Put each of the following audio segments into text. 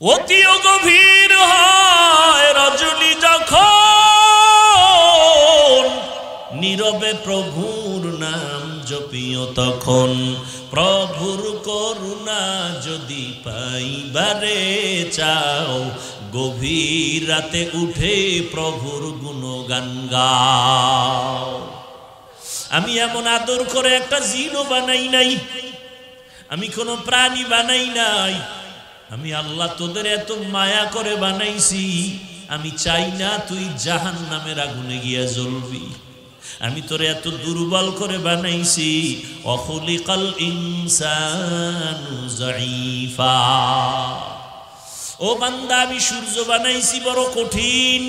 অতিও গভীর হয় রজনী যখন, নীরবে প্রভুর নাম জপিও তখন। প্রভুর করুণা যদি পাইবারে চাও, গভীর রাতে উঠে প্রভুর গুণগান গাও। আমি এমন আদর করে একটা জিনও বানাই নাই, আমি কোনো প্রাণী বানাই নাই। আমি আল্লাহ তোদের এত মায়া করে বানাইছি, আমি চাই না তুই জাহান্নামের আগুনে গিয়া জ্বলবি। আমি তোরে এত দুর্বল করে বানাইছি, অখলিকাল ইনসানু যায়ীফা। ও বান্দা, আমি সূর্য বানাইছি বড় কঠিন,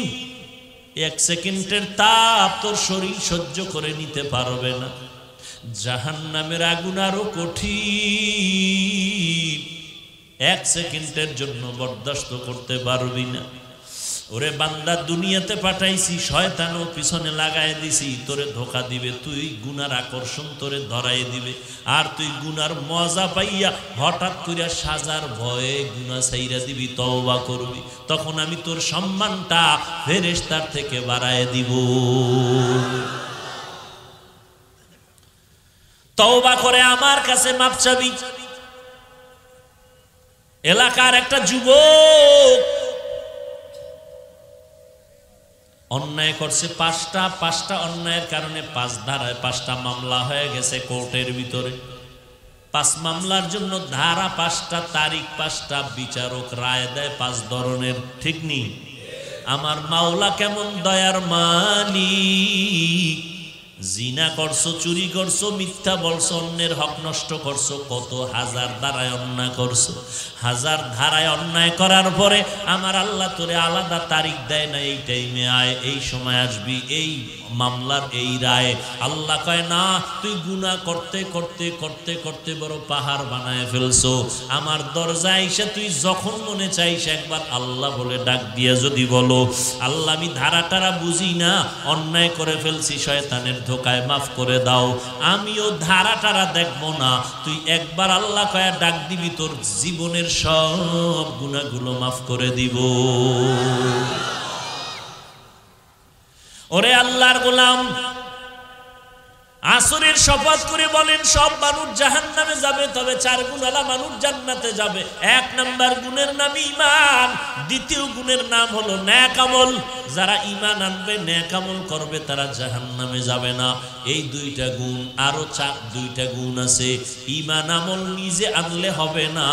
এক সেকেন্ডের তাপ তোর শরীর সহ্য করে নিতে পারবে না। জাহান্নামের আগুন আরো কঠিন, এক সেকেন্ডের জন্য বরদাস্ত করতে পারবি না। ওরে বান্দা, দুনিয়াতে পাঠাইছি, শয়তানও পিছনে লাগাই দিছি, তোরে ধোকা দিবে, তুই গুনার আকর্ষণ তোরে ধরাই দিবে। আর তুই গুনার মজা পাইয়া হঠাৎ করিয়া সাজার ভয়ে গুনাহ ছাইরা দিবি, তওবা করবি। তখন আমি তোর সম্মানটা ফেরেশতার থেকে বাড়ায় দিব। তওবা করে আমার কাছে মাপ চাবি। এলাকার একটা যুবক অন্যায় করছে পাঁচটা অন্যায়ের কারণে 5 ধারায় 5টা মামলা হয়ে গেছে কোর্টের ভিতরে। 5 মামলার জন্য ধারা 5টা, তারিখ 5টা, বিচারক রায় দেয় 5 ধরনের। ঠিক নেই? আমার মাওলা কেমন দয়ার মালিক! জিনা করছো, চুরি করছো, মিথ্যা বলছো, অন্যের হক নষ্ট করছো, কত হাজার ধারায় অন্যায় করছো। হাজার ধারায় অন্যায় করার পরে আমার আল্লাহ তোরে আলাদা তারিখ দেয় না, এই টাইমে আয়, এই সময় আসবি, এই মামলার এই রায়। আল্লাহ কয় না, তুই গুনাহ করতে করতে করতে করতে বড় পাহাড় বানায় ফেলছো। আমার দরজায় এসে তুই যখন মনে চাইস একবার আল্লাহ বলে ডাক দিয়ে যদি বলো, আল্লাহ আমি ধারা টারা বুঝি না, অন্যায় করে ফেলছি, শয়তানের ধোকায় মাফ করে দাও, আমিও ধারা টারা দেখবো না, তুই একবার আল্লাহ কয়া ডাক দিবি, তোর জীবনের সব গুনাহগুলো মাফ করে দিব। ওরে আল্লাহর গোলাম, আসরের শপথ করে বলেন সব মানুষ জাহান্নামে যাবে, তবে 4 গুণওয়ালা মানুষ জান্নাতে যাবে। 1 নাম্বার গুণের নাম ঈমান, দ্বিতীয় গুণের নাম হলো নেক আমল। যারা ঈমান আনবে, নেক আমল করবে, তারা জাহান্নামে যাবে না। এই 2টা গুণ, আরো 2টা গুণ আছে। ঈমান আমল নিজে আনলে হবে না,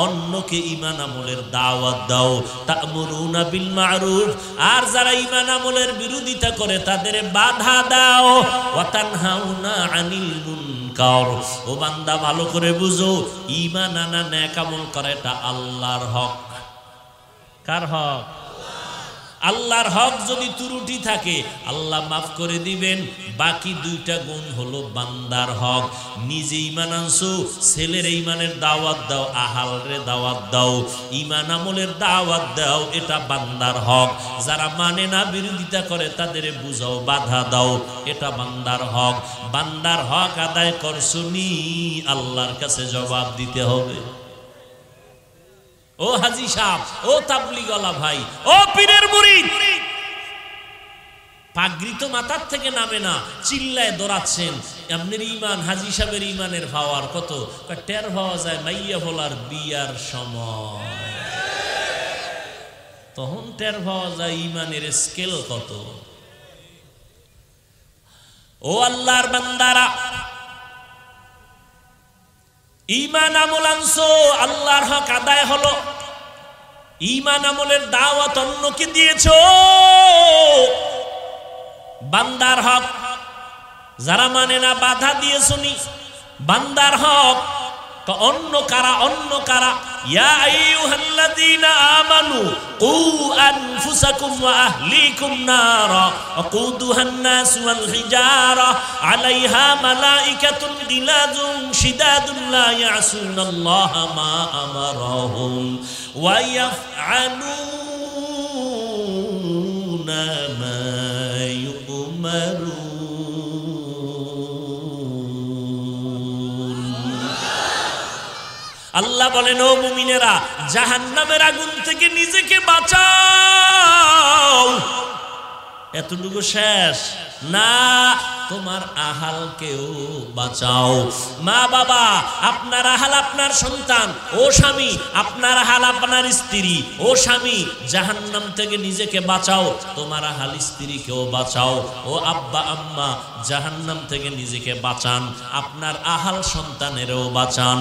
অন্যকে ঈমান আমলের দাওয়াত দাও। তা'মুরুনা বিল মা'রুফ, আর যারা ঈমান আমলের বিরোধিতা করে তাদের বাধা দাও। ওয়া তানহাউনা আনিল মুনকার। ও বান্দা, ভালো করে বুঝো, ঈমান আনা, নেক আমল করা, এটা আল্লাহর হক। কার হক? আল্লাহর হক। যদি ত্রুটি থাকে আল্লাহ মাফ করে দিবেন। বাকি 2টা গুণ হলো বান্দার হক। নিজে ঈমান আনছো, ছেলের ঈমানের দাওয়াত দাও, আহালরে দাওয়াত দাও, ঈমান আমলের দাওয়াত দাও, এটা বান্দার হক। যারা মানে না, বিরোধিতা করে, তাদের বুঝাও, বাধা দাও, এটা বান্দার হক। বান্দার হক আদায় করছনি, আল্লাহর কাছে জবাব দিতে হবে। ও হাজী সাহেব, ও তাবলীগওয়ালা ভাই, ও পীরের মুরিদ, পাগড়ি তো মাথার থেকে নামে না, চিল্লায় দৌড়াচ্ছেন। আপনার ঈমান, হাজী সাহেবের ঈমানের পাওয়ার কত? টের পাওয়া যায় মাইয়া ভোলার বিয়ার সময়, তখন টের পাওয়া যায় ঈমানের স্কেল কত। ও আল্লাহর বান্দারা, ঈমান আমল আনছো, আল্লাহর হক আদায় হলো। ঈমান আমলের দাওয়াত অন্যকে দিয়েছো, বান্দার হক। যারা মানে না, বাধা দিয়েছো নি, বান্দার হক। তো অন্য কারা? ইয়া আইয়ুহাল্লাযীনা আমানু কু আনফুসাকুম ওয়া আহলিকুম নারা ওয়াকুদুহান নাস ওয়াল হিজারা আলাইহা মালাইকাতুন গিলাযুন শিদাদুন লা ইয়াসুনাল্লাহা মা আমারাহুম ওয়া ইয়াফআলুনা মা ইউমারুন। আল্লাহ বলেন, ও মুমিনেরা, জাহান্নামের আগুন থেকে নিজেকে বাঁচাও। এতটুকু শেষ না, তোমার আহালকেও বাঁচাও। মা বাবা, আপনার আহাল আপনার সন্তান, ও স্বামী আপনার আহাল আপনার স্ত্রী, ও স্বামী জাহান্নাম থেকে নিজেকে বাঁচাও, তোমার আহাল স্ত্রীকেও বাঁচাও। ও আব্বা আম্মা, জাহান্নাম থেকে নিজেকে বাঁচান, আপনার আহাল সন্তানেরও বাঁচান।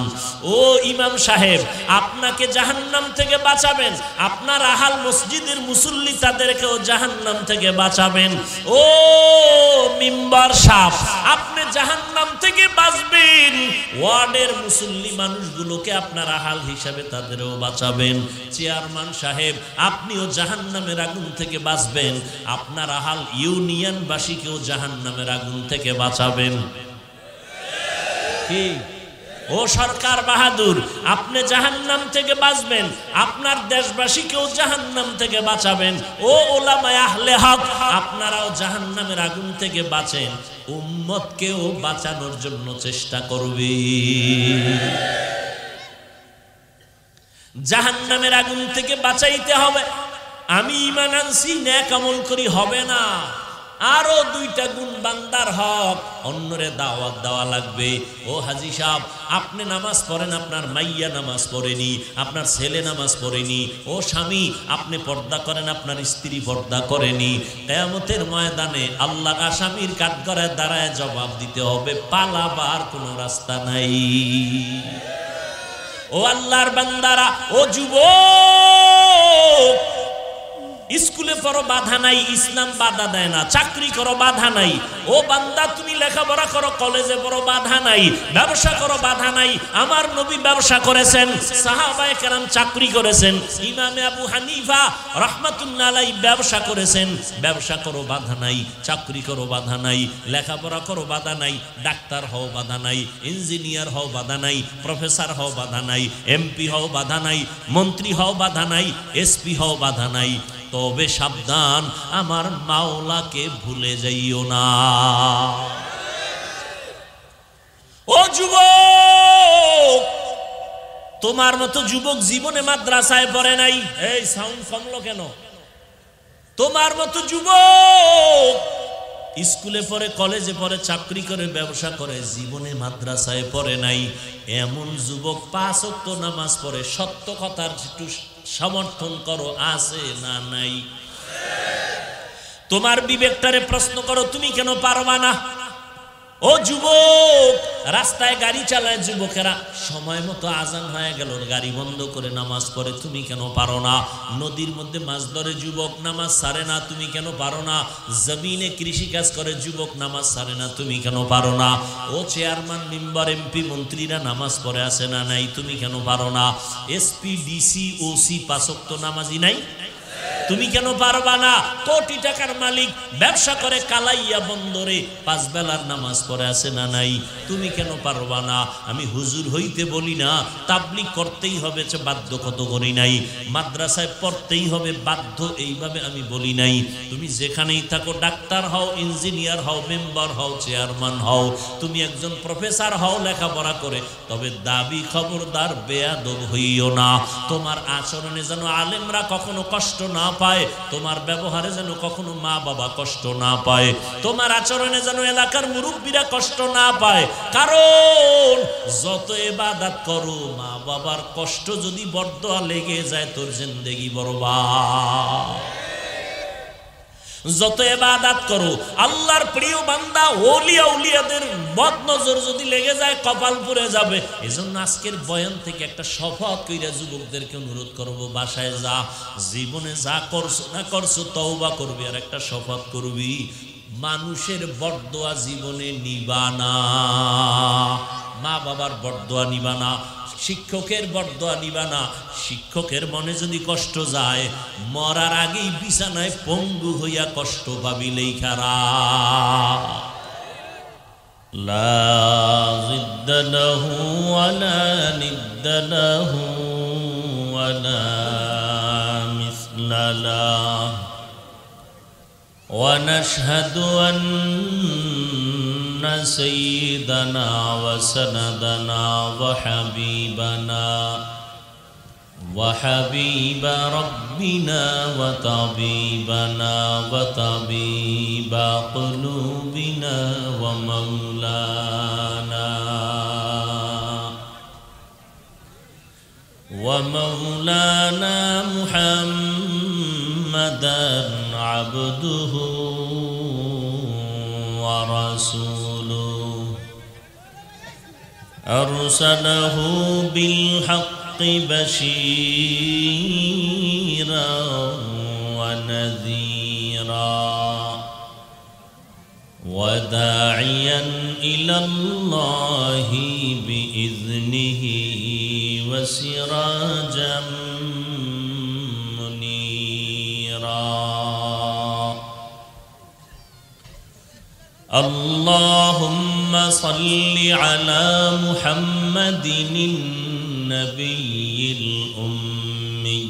ও ইমাম সাহেব, আপনাকে জাহান্নাম থেকে বাঁচাবেন, আপনার আহাল মসজিদের মুসল্লি তাদেরকেও জাহান্নাম থেকে বাঁচাবেন। ও মিম্বার সাহেব, আপনি জাহান্নাম থেকে বাঁচবেন, ওয়ার্ডের মুসল্লি মানুষগুলোকে আপনার আহাল হিসাবে তাদেরও বাঁচাবেন। চেয়ারম্যান সাহেব, আপনিও জাহান্নামের আগুন থেকে বাঁচবেন, আপনার আহাল ইউনিয়নবাসীকেও জাহান্নামের আগুন থেকে বাঁচাবেন। কি ও সরকার বাহাদুর, আপনি জাহান্নাম থেকে বাঁচবেন, আপনার দেশবাসীকেও জাহান্নাম থেকে বাঁচাবেন। ও উলামায়ে আহলে হক, আপনারাও জাহান্নামের আগুন থেকে বাঁচেন, উম্মতকেও বাঁচানোর জন্য চেষ্টা করবে। জাহান্নামের আগুন থেকে বাঁচাইতে হবে। আমি ঈমান আনছি, নেক আমল করি হবে না, আরো দুইটা গুণ বান্দার হক, অন্যরে দাওয়াত দেওয়া লাগবে। ও হাজী সাহেব, আপনি নামাজ পড়েন, আপনার মাইয়া নামাজ পড়েনি, আপনার ছেলে নামাজ পড়েনি। ও স্বামী, আপনি পর্দা করেন, আপনার স্ত্রী পর্দা করেনি। কিয়ামতের ময়দানে আল্লাহর আসামির কাঠগড়ায় দাঁড়ায় জবাব দিতে হবে, পালাবার কোনো রাস্তা নাই। ও আল্লাহর বান্দারা, ও যুবক, স্কুলে পড়ো বাধা নাই, ইসলাম বাধা দেয় না। চাকরি করো বাধা নাই। ও বান্দা, তুমি লেখাপড়া করো, কলেজে পড়ো বাধা নাই। ব্যবসা করো বাধা নাই। আমার নবী ব্যবসা করেছেন, সাহাবায়ে কেরাম চাকরি করেছেন, ইমামে আবু হানিফা রাহমাতুল্লাহ আলাইহি ব্যবসা করেছেন। ব্যবসা করো বাধা নাই, চাকরি করো বাধা নাই, লেখাপড়া করো বাধা নাই, ডাক্তার হও বাধা নাই, ইঞ্জিনিয়ার হও বাধা নাই, প্রফেসর হও বাধা নাই, এমপি হও বাধা নাই, মন্ত্রী হও বাধা নাই, এসপি হও বাধা নাই। তবে সাবধান, আমার মাওলাকে ভুলে যাইও না। ও যুবক, তোমার মতো যুবক জীবনে মাদ্রাসায় পড়ে নাই। এই সাউন্ড কমলো কেন? তোমার মতো যুবক স্কুলে পড়ে, কলেজে পড়ে, চাকরি করে, ব্যবসা করে, জীবনে মাদ্রাসায় পড়ে নাই। এমন যুবক 5 ওয়াক্ত নামাজ পড়ে, সত্য কথার একটু সমর্থন করো, আছে না নাই? তোমার বিবেকটারে প্রশ্ন করো, তুমি কেন পারবা না? ও যুবক, রাস্তায় গাড়ি চালায় যুবকেরা, সময় মতো আজান হয়ে গেল, গাড়ি বন্ধ করে নামাজ পড়ে, তুমি কেন পারো না? নদীর মধ্যে মাছ ধরে যুবক, নামাজ ছাড়ে না, তুমি কেন পারো না? জমিনে কৃষি কাজ করে যুবক, নামাজ ছাড়ে না, তুমি কেন পারো না? ও চেয়ারম্যান, মেম্বার, এমপি, মন্ত্রীরা নামাজ পড়ে আছে না নাই? তুমি কেন পারো না? এসপি, ডিসি, ওসি 5 ওয়াক্ত নামাজি নাই? তুমি কেন পারবা না? কোটি টাকার মালিক, ব্যবসা করে কালাইয়া বন্দরে, 5 বেলার নামাজ পড়ে আছে না নাই? তুমি কেন পারবা না? আমি হুজুর হইতে বলি না, তাবলীগ করতেই হবে বাধ্য কত করি নাই, মাদ্রাসায় পড়তেই হবে বাধ্য এইভাবে আমি বলি নাই। তুমি যেখানেই থাকো, ডাক্তার হও, ইঞ্জিনিয়ার হও, মেম্বার হও, চেয়ারম্যান হও, তুমি একজন প্রফেসর হও লেখাপড়া করে, তবে দাবি খবরদার বেয়াদব হইও না। তোমার আচরণে যেন আলেমরা কখনো কষ্ট না পায়, তোমার ব্যবহারে যেন কখনো মা বাবা কষ্ট না পায়, তোমার আচরণে যেন এলাকার মুরব্বীরা কষ্ট না পায়। কারণ যত ইবাদত করো, মা বাবার কষ্ট যদি বরদোয়া লেগে যায়, তোর জিন্দেগি বরবাদ। যত ইবাদত করো, আল্লাহর প্রিয় বান্দা ওলিয়া উলিয়াদের বদনজর যদি লেগে যায়, কপাল পুড়ে যাবে। এজন্য আজকের বয়ান থেকে একটা শপথ কইরা যুবকদেরকে অনুরোধ করব, বাসায় যা, জীবনে যা করছো না করছো তওবা করবি, আর একটা শপথ করবি, মানুষের বরদোয়া জীবনে নিবা না, মা বাবার বরদোয়া নিবা না, শিক্ষকের বরদোয়া নিবা না। শিক্ষকের মনে যদি কষ্ট যায়, মরার আগেই বিছানায় পঙ্গু হইয়া কষ্ট পাবি লেখারা। লা জিদ্দা লাহু ওয়ালা নিদ্দা লাহু ওয়ালা মিসলা লাহু ওয়া নাশহাদু আন্না سيدنا وسندنا وحبيب ربنا وطبيبنا وطبيب قلوبنا ومولانا محمدا عبده ورسوله أرسله بالحق بشيرا ونذيرا وداعيا إلى الله بإذنه وسراجا منيرا اللهم صل على محمد النبي الأمي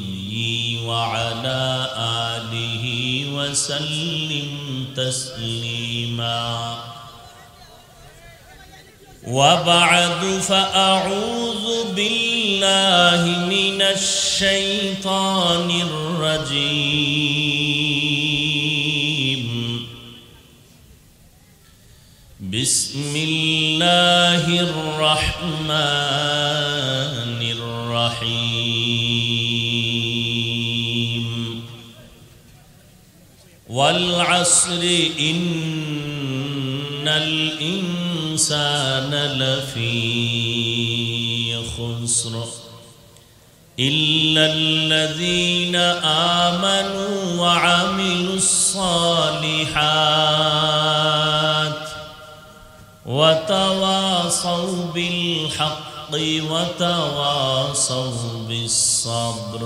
وعلى آله وسلم تسليما وبعد فأعوذ بالله من الشيطان الرجيم بسم الله الرحمن الرحيم والعصر إن الإنسان لفي خسر إلا الذين آمنوا وعملوا الصالحات وتواصوا بالحق وتواصوا بالصبر.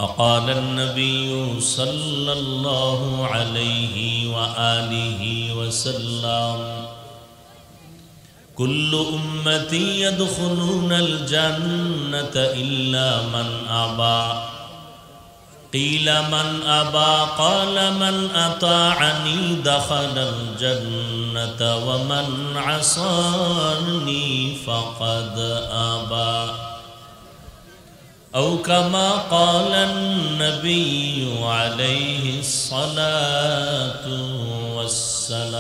وقال النبي صلى الله عليه وآله وسلم كل أمتي يدخلون الجنة إلا من أبى. قيل من أبى؟ قال من أطاعني دخل الجنة ومن عصاني فقد أبى. أو كما قال النبي عليه الصلاة والسلام.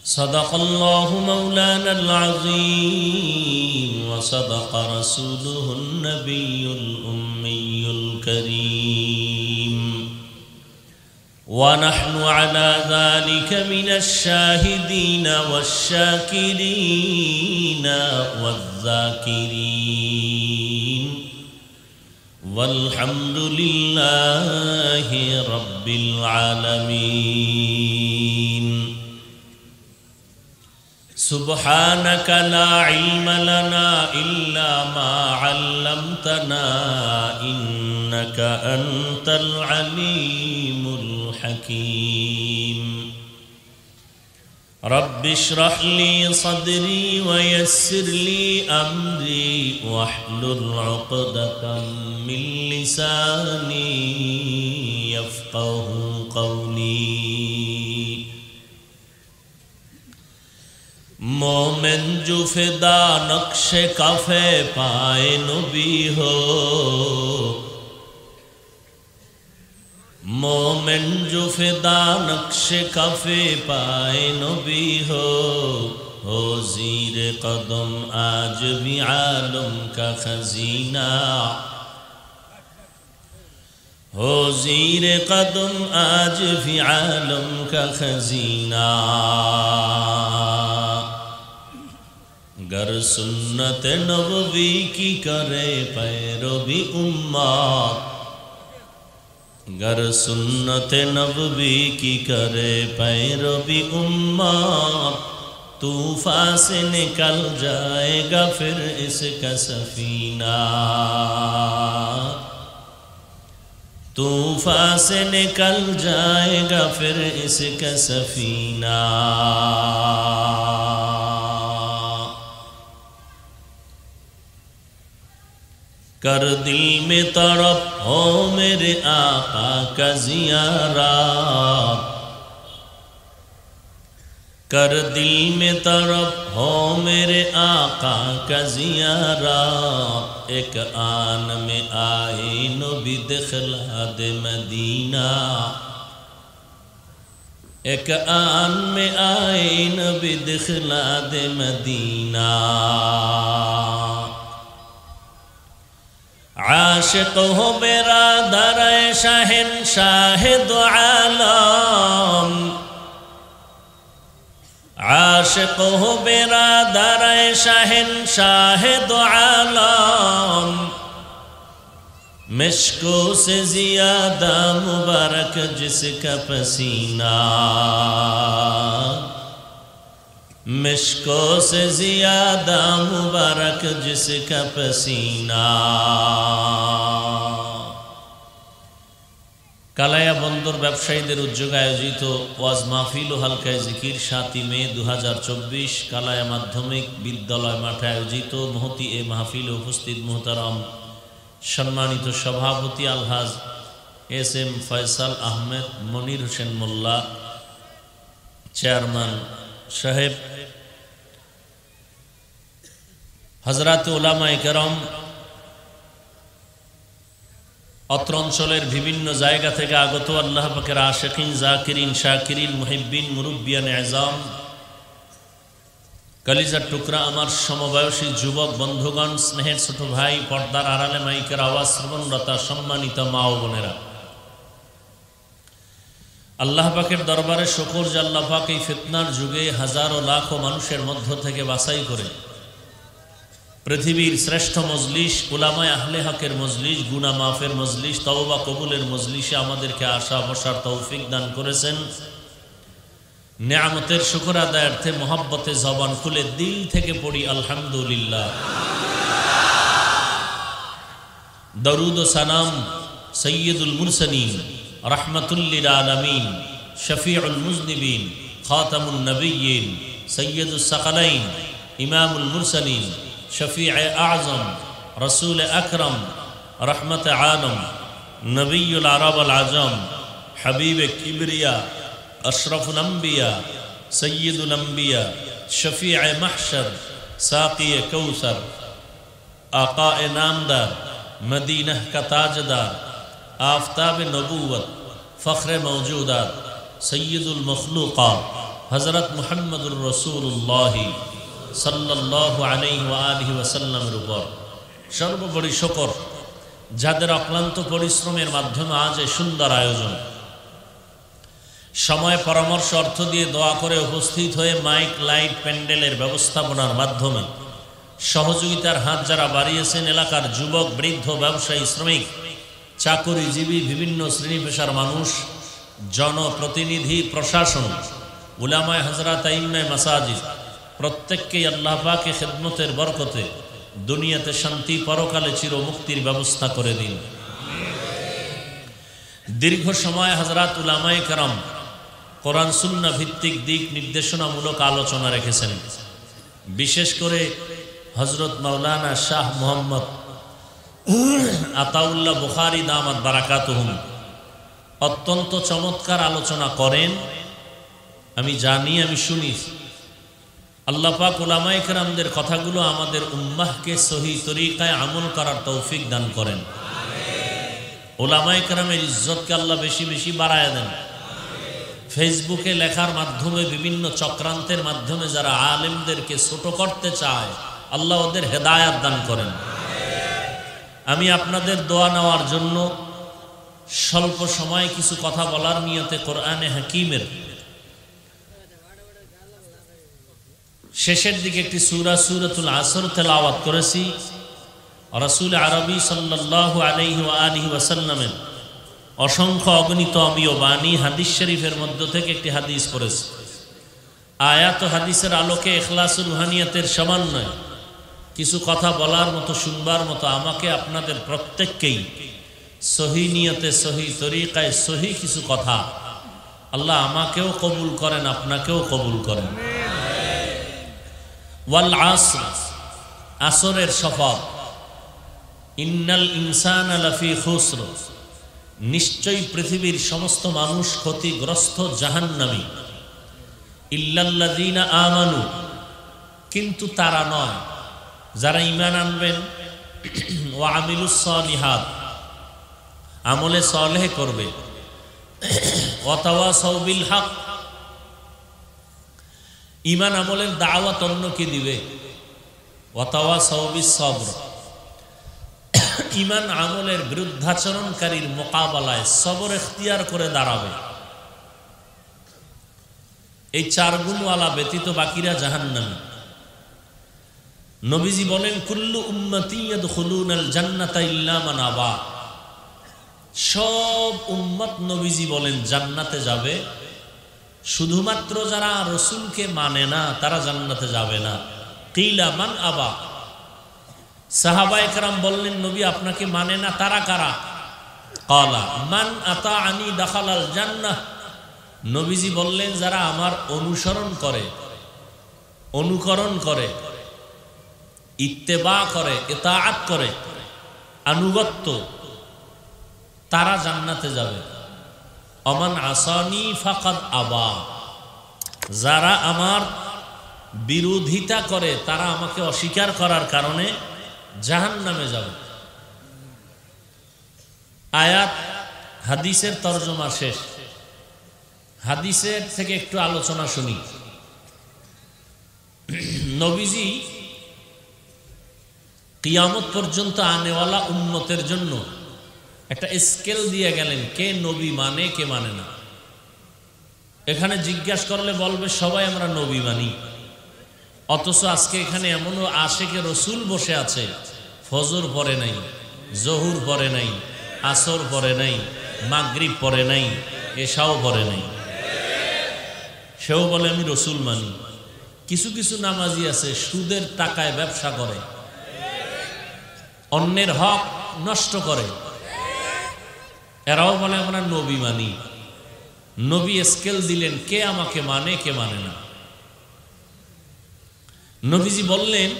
صدق الله مولانا العظيم وصدق رسوله النبي الأمي الكريم ونحن على ذلك من الشاهدين والشاكرين والذاكرين والحمد لله رب العالمين. سبحانك لا علم لنا إلا ما علمتنا إنك أنت العليم الحكيم. رب اشرح لي صدري ويسر لي أمري واحلل عقدة من لساني يفقه قولي. मोमिन जो फिदा नक्शे काफे पाए नबी हो, मोमिन जो फिदा नक्शे काफे पाए नबी हो ज़ीर कदम आज भी आलम का खजीना, हो ज़ीर कदम आज भी आलम का खजीना। गर सुन्नत नबवी की करे पैरवी उम्मत, गर सुन्नत नबवी की करे पैरवी उम्मत, तूफान से निकल जाएगा फिर इसका सफीना, तूफान से निकल जाएगा फिर इसका सफीना। कर दिल में तड़प हो मेरे आका का ज़ियारत, कर दिल में तड़प हो मेरे आका का ज़ियारत, एक आन में आए नबी दिखला दे मदीना, एक आन में आए नबी दिखला दे मदीना। आशिक हो मेरा दर शहंशाह दो आलम, आशिक हो मेरा दर शहंशाह दो आलम, मिश्को से ज़ियादा मुबारक जिसका पसीना, मिश्को से ज़ियादा मुबारक जिसका पसीना। কালাইয়া বন্দর ব্যবসায়ীদের উদ্যোগে আয়োজিত ওয়াজ মাহফিল ও হালকায়ে জিকির 7 মে 2024 কালাইয়া মাধ্যমিক বিদ্যালয় মাঠে আয়োজিত মহতি এ মাহফিলে উপস্থিত মুহতারাম সম্মানিত সভাপতি আলহাজ এস.এম. ফয়সাল আহমেদ মনির হোসেন মোল্লা, চেয়ারম্যান সাহেব, হযরত উলামায়ে কেরাম, অত্র অঞ্চলের বিভিন্ন জায়গা থেকে আগত আল্লাহ পাকের আশিকিন, জাকিরিন, শাকিরিন, মুহিব্বিন, মুরব্বিয়ান আযম, কলিজার টুকরা আমার সমবয়সী যুবক বন্ধুগণ, স্নেহের ছোট ভাই, পর্দার আড়ালে মাইকের আওয়াজ শ্রবণরতা সম্মানিত মা ও বোনেরা, আল্লাহ পাকের দরবারে শুকর যে আল্লাহ পাক এই ফিতনার যুগে হাজারো লাখো মানুষের মধ্য থেকে বাছাই করে পৃথিবীর শ্রেষ্ঠ মজলিস, উলামায়ে আহলে হকের মজলিস, গুনাহ মাফের মজলিস, তওবা কবুলের মজলিসে আমাদেরকে আসা বসার তৌফিক দান করেছেন। নেয়ামতের শুকর আদায়ার্থে মোহাব্বতে জবান খুলে দিল থেকে পড়ি আলহামদুলিল্লাহ। দরুদ ও সালাম সৈয়দুল মুরসালিন, রাহমাতুল লিল আলামিন, শফিউল মুজনিবিন, খাতামুন নবিয়্যিন, সৈয়দুস সাকালাইন, ইমামুল মুরসালিন, শফিউ আযম, রাসূল আকরাম, রহমত আলম, নবিয়ুল আরব আল আজম, হাবিব কিবরিয়া, अशरफुल अंबिया, सय्यदुल अंबिया, शफीअ महशर, साक़ी कौसर, आक़ाए नामदार, मदीना का ताजदार, आफ़ताब नबूवत, फ़ख्र मौजूदात, सय्यदुल मखलूक़ात, हज़रत मुहम्मदुर रसूलुल्लाह सल्लल्लाहु अलैहि व आलिहि वसल्लमेर উপর সর্বোপরি শুকর, যাদের অক্লান্ত পরিশ্রমের মাধ্যমে আজ এই সুন্দর আয়োজন, সময় পরামর্শ অর্থ দিয়ে দোয়া করে উপস্থিত হয়ে মাইক লাইট প্যান্ডেলের ব্যবস্থাপনার মাধ্যমে সহযোগিতার হাত যারা বাড়িয়েছেন, এলাকার যুবক, বৃদ্ধ, ব্যবসায়ী, শ্রমিক, চাকরিজীবী, বিভিন্ন শ্রেণী পেশার মানুষ, জনপ্রতিনিধি, প্রশাসন, উলামায়ে হযরত, আইম্মায়ে মাসাজিদ, প্রত্যেককেই আল্লাহ পাকের খিদমতের বরকতে দুনিয়াতে শান্তি, পরকালে চির মুক্তির ব্যবস্থা করে দিন। দীর্ঘ সময় হযরত উলামায়ে কেরাম কোরআন সুন্নাহ ভিত্তিক দিক নির্দেশনামূলক আলোচনা রেখেছেন। বিশেষ করে হযরত মাওলানা শাহ মোহাম্মদ আতাউল্লাহ বুখারী দামাত বারাকাতুহুম অত্যন্ত চমৎকার আলোচনা করেন। আমি জানি, আমি শুনি। আল্লাহ পাক উলামায়ে কেরামদের কথাগুলো আমাদের উম্মাহকে সহি তরিকায় আমল করার তৌফিক দান করেন। উলামায়ে কেরামের ইজ্জতকে আল্লাহ বেশি বেশি বাড়ায় দেন। ফেসবুকে লেখার মাধ্যমে, বিভিন্ন চক্রান্তের মাধ্যমে যারা আলেমদেরকে ছোট করতে চায়, আল্লাহ ওদের হেদায়াত দান করেন। আমি আপনাদের দোয়া নেওয়ার জন্য স্বল্প সময়ে কিছু কথা বলার নিয়তে কোরআনে হাকিমের শেষের দিকে একটি সূরা, সূরাতুল আসর তেলাওয়াত করেছি। রাসূল আরবি সাল্লাল্লাহু আলাইহি ওয়া আলিহি ওয়াসাল্লামের অসংখ্য অগণিত অমিয় বাণী, হাদিস শরীফের মধ্য থেকে একটি হাদিস পড়েছি। আয়াত ও হাদিসের আলোকে ইখলাসুল রুহানিয়াতের সমন্বয় কিছু কথা বলার মতো, শুনবার মতো আমাকে আপনাদের প্রত্যেককেই সহি নিয়তে, সহি তরিকায়, সহি কিছু কথা আল্লাহ আমাকেও কবুল করেন, আপনাকেও কবুল করেন। ওয়াল আসর, আসরের শপথ। ইন্নাল ইনসানা লাফি খুসর, নিশ্চয়ই পৃথিবীর সমস্ত মানুষ ক্ষতিগ্রস্ত, জাহান্নামী। ইল্লাল্লাযীনা আমানু, কিন্তু তারা নয় যারা ঈমান আনবেন, ওয়া আমিলুস সালিহাত, আমলে সালেহ করবে, ওয়া তাওয়াসাউ বিল হক, ঈমান আমলের দাওয়াত অন্যকে দিবে, ওয়া তাওয়াসাউ বিস সবর, ঈমান আমলের বিরুদ্ধাচরণকারীর মোকাবেলায় সবর ইখতিয়ার করে দাঁড়াবে। এই চার গুণওয়ালা ব্যতীত বাকিরা জাহান্নামী। নবীজি বলেন, কুল্লু উম্মতি ইয়াদখুলুনাল জান্নাতা ইল্লা মান আবা, সব উম্মত নবীজি বলেন জান্নাতে যাবে, শুধুমাত্র যারা রাসূলকে মানে না তারা জান্নাতে যাবে না। কিলা মান আবা, সাহাবায়ে কেরাম বললেন, নবী আপনাকে মানে না তারা কারা? ক্বালা মান আতাআনি দাখালাল জান্নাহ, নবীজি বললেন যারা আমার অনুসরণ করে, অনুকরণ করে, ইত্তেবা করে, ইতাআত করে, আনুগত্য, তারা জান্নাতে যাবে। অমান আসানি ফাকাদ আবা, যারা আমার বিরোধিতা করে, তারা আমাকে অস্বীকার করার কারণে জাহান্নামে যাবে। আয়াত হাদিসের তরজমা শেষ। হাদিসের থেকে একটু আলোচনা শুনি। নবীজি কিয়ামত পর্যন্ত আনেওয়ালা উম্মতের জন্য একটা স্কেল দিয়ে গেলেন, কে নবী মানে কে মানে না। এখানে জিজ্ঞাসা করলে বলবে সবাই আমরা নবী মানি, অথচ আজকে এখানে এমনও আশেকে রসুল বসে আছে, ফজর পড়ে নাই, জহুর পড়ে নাই, আসর পড়ে নাই, মাগরিব পড়ে নাই, এশাও পড়ে নাই, সেও বলে আমি রসুল মানি। কিছু কিছু নামাজি আছে সুদের টাকায় ব্যবসা করে, অন্যের হক নষ্ট করে, এরাও বলে আমরা নবী মানি। নবী স্কেল দিলেন, কে আমাকে মানে কে মানে না। নবীজি বললেন,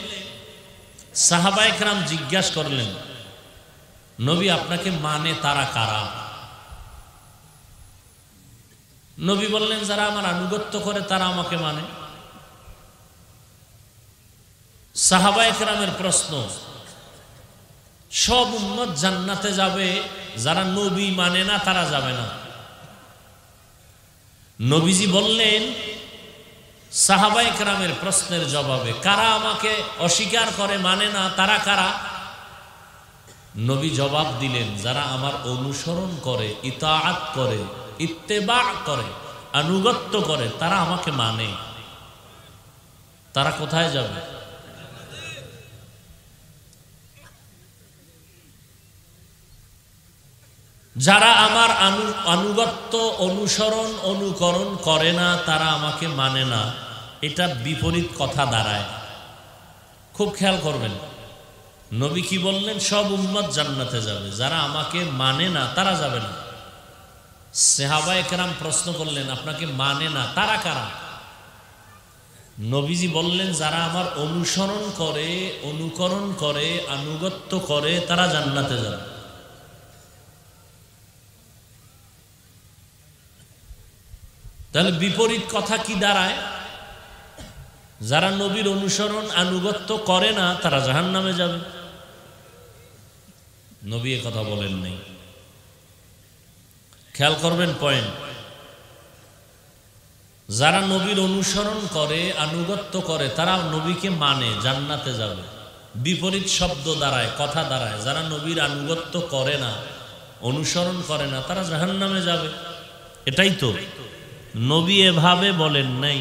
সাহাবায়ে কেরাম জিজ্ঞাসা করলেন, নবী আপনাকে মানে তারা কারা? নবী বললেন যারা আমার আনুগত্য করে তারা আমাকে মানে। সাহাবায়ে কেরামের প্রশ্ন, সব উম্মত জান্নাতে যাবে, যারা নবী মানে না তারা যাবে না। নবীজি বললেন সাহাবায়ে কেরামের প্রশ্নের জবাবে, কারা আমাকে অস্বীকার করে মানে না তারা কারা? নবী জবাব দিলেন, যারা আমার অনুসরণ করে, ইতাআত করে, ইত্তেবা করে, আনুগত্য করে, তারা আমাকে মানে। তারা কোথায় যাবে? যারা আমার আনুগত্য, অনুসরণ, অনুকরণ করে না, তারা আমাকে মানে না, এটা বিপরীত কথা দাঁড়ায়। খুব খেয়াল করবেন, নবী কি বললেন? সব উম্মত জান্নাতে যাবে, যারা আমাকে মানে না তারা যাবে না। সাহাবায়ে কেরাম প্রশ্ন করলেন, আপনাকে মানে না তারা কারা? নবীজি বললেন, যারা আমার অনুসরণ করে, অনুকরণ করে, আনুগত্য করে, তারা জান্নাতে যাবে। তাহলে বিপরীত কথা কি দাঁড়ায়? যারা নবীর অনুসরণ, আনুগত্য করে না তারা জাহান্নামে যাবে। নবী এ কথা বলেন নাই। খেয়াল করবেন পয়েন্ট। যারা নবীর অনুসরণ করে, আনুগত্য করে, তারা নবীকে মানে, জান্নাতে যাবে। বিপরীত শব্দ দাঁড়ায়, কথা দাঁড়ায়, যারা নবীর আনুগত্য করে না, অনুসরণ করে না, তারা জাহান্নামে যাবে। এটাই তো নবী এভাবে বলেন নাই।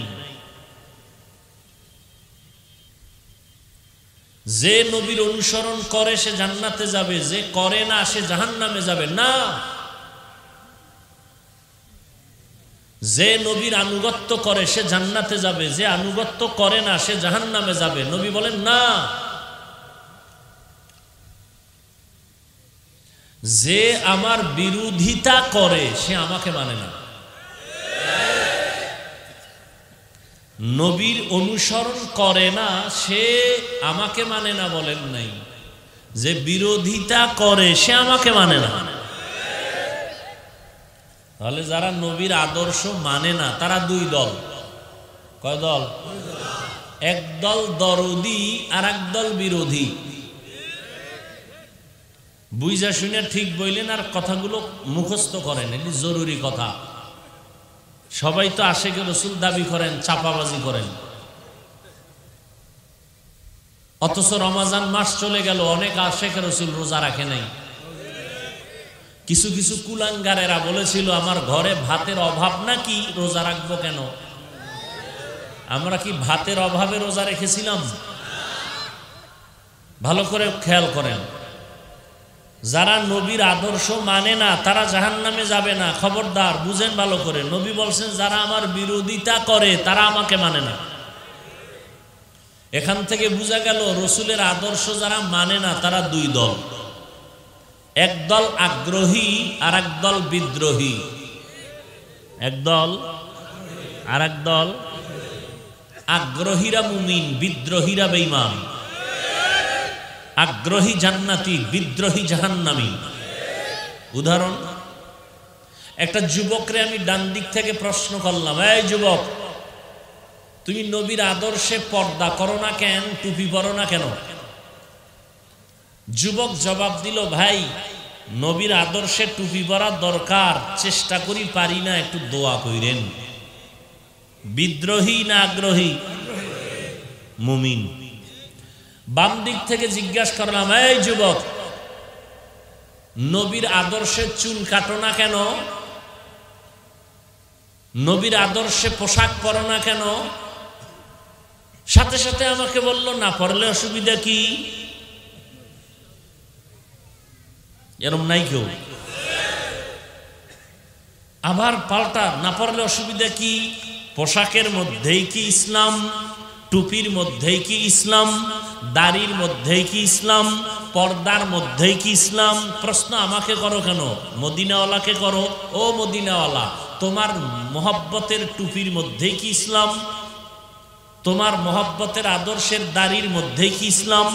যে নবীর অনুসরণ করে সে জান্নাতে যাবে, যে করে না সে জাহান্নামে যাবে না। যে নবীর আনুগত্য করে সে জান্নাতে যাবে, যে আনুগত্য করে না সে জাহান্নামে যাবে। নবী বলেন না। যে আমার বিরোধিতা করে সে আমাকে মানে না। নবীর অনুসরণ করে না সে আমাকে মানে না বলেন নাই, যে বিরোধিতা করে সে আমাকে মানে না। তাহলে যারা নবীর আদর্শ মানে না তারা দুই দল। কয় দল? এক দল দরদি আর এক দল বিরোধী। বুঝা শুনে ঠিক বললেন আর কথাগুলো মুখস্থ করেন, এটি জরুরি কথা। সবাই তো আশেকে রসুল দাবি করেন, চাপাবাজি করেন, অথচ রমজান মাস চলে গেল অনেক আশেকে রসুল রোজা রাখে নাই। কিছু কিছু কুলাঙ্গারেরা বলেছিল আমার ঘরে ভাতের অভাব নাকি রোজা রাখবো কেন? আমরা কি ভাতের অভাবে রোজা রেখেছিলাম? ভালো করে খেয়াল করেন, যারা নবীর আদর্শ মানে না তারা জাহান্নামে যাবে না। খবরদার, বুঝেন ভালো করে। নবী বলছেন যারা আমার বিরোধিতা করে তারা আমাকে মানে না। এখান থেকে বোঝা গেল রসুলের আদর্শ যারা মানে না তারা দুই দল। এক দল আগ্রহী আর এক দল বিদ্রোহী। এক দল আর এক দল। আগ্রহীরা মুমিন, বিদ্রোহীরা বেঈমান। আগ্রহী জান্নাতি, বিদ্রোহী জাহান্নামী। উদাহরণ, একটা যুবকরে আমি ডান দিক থেকে প্রশ্ন করলাম, এই যুবক তুমি নবীর আদর্শে পর্দা করো না কেন, টুপি পরো না কেন? যুবক জবাব দিল, ভাই নবীর আদর্শে টুপি পরা দরকার, চেষ্টা করি পারি না, একটু দোয়া কইরেন। বিদ্রোহী না আগ্রহী? মুমিন। বাম দিক থেকে জিজ্ঞাসা করলাম, এই যুবক নবীর আদর্শে চুল কাটো না কেন, নবীর আদর্শে পোশাক পরো না কেন? সাথে সাথে আমাকে বলল না পরলে অসুবিধা কি? এরম নাই কেউ? আবার পাল্টা, না পরলে অসুবিধা কি? পোশাকের মধ্যেই কি ইসলাম? টুপির মধ্যেই কি ইসলাম? দাড়ির মধ্যেই কি ইসলাম? পর্দার মধ্যেই কি ইসলাম? প্রশ্ন আমাকে করো কেন? মদিনাওয়ালাকে করো। ও মদিনাওয়ালা, তোমার মহব্বতের টুপির মধ্যেই কি ইসলাম? তোমার মহব্বতের আদর্শের দাড়ির মধ্যেই কি ইসলাম?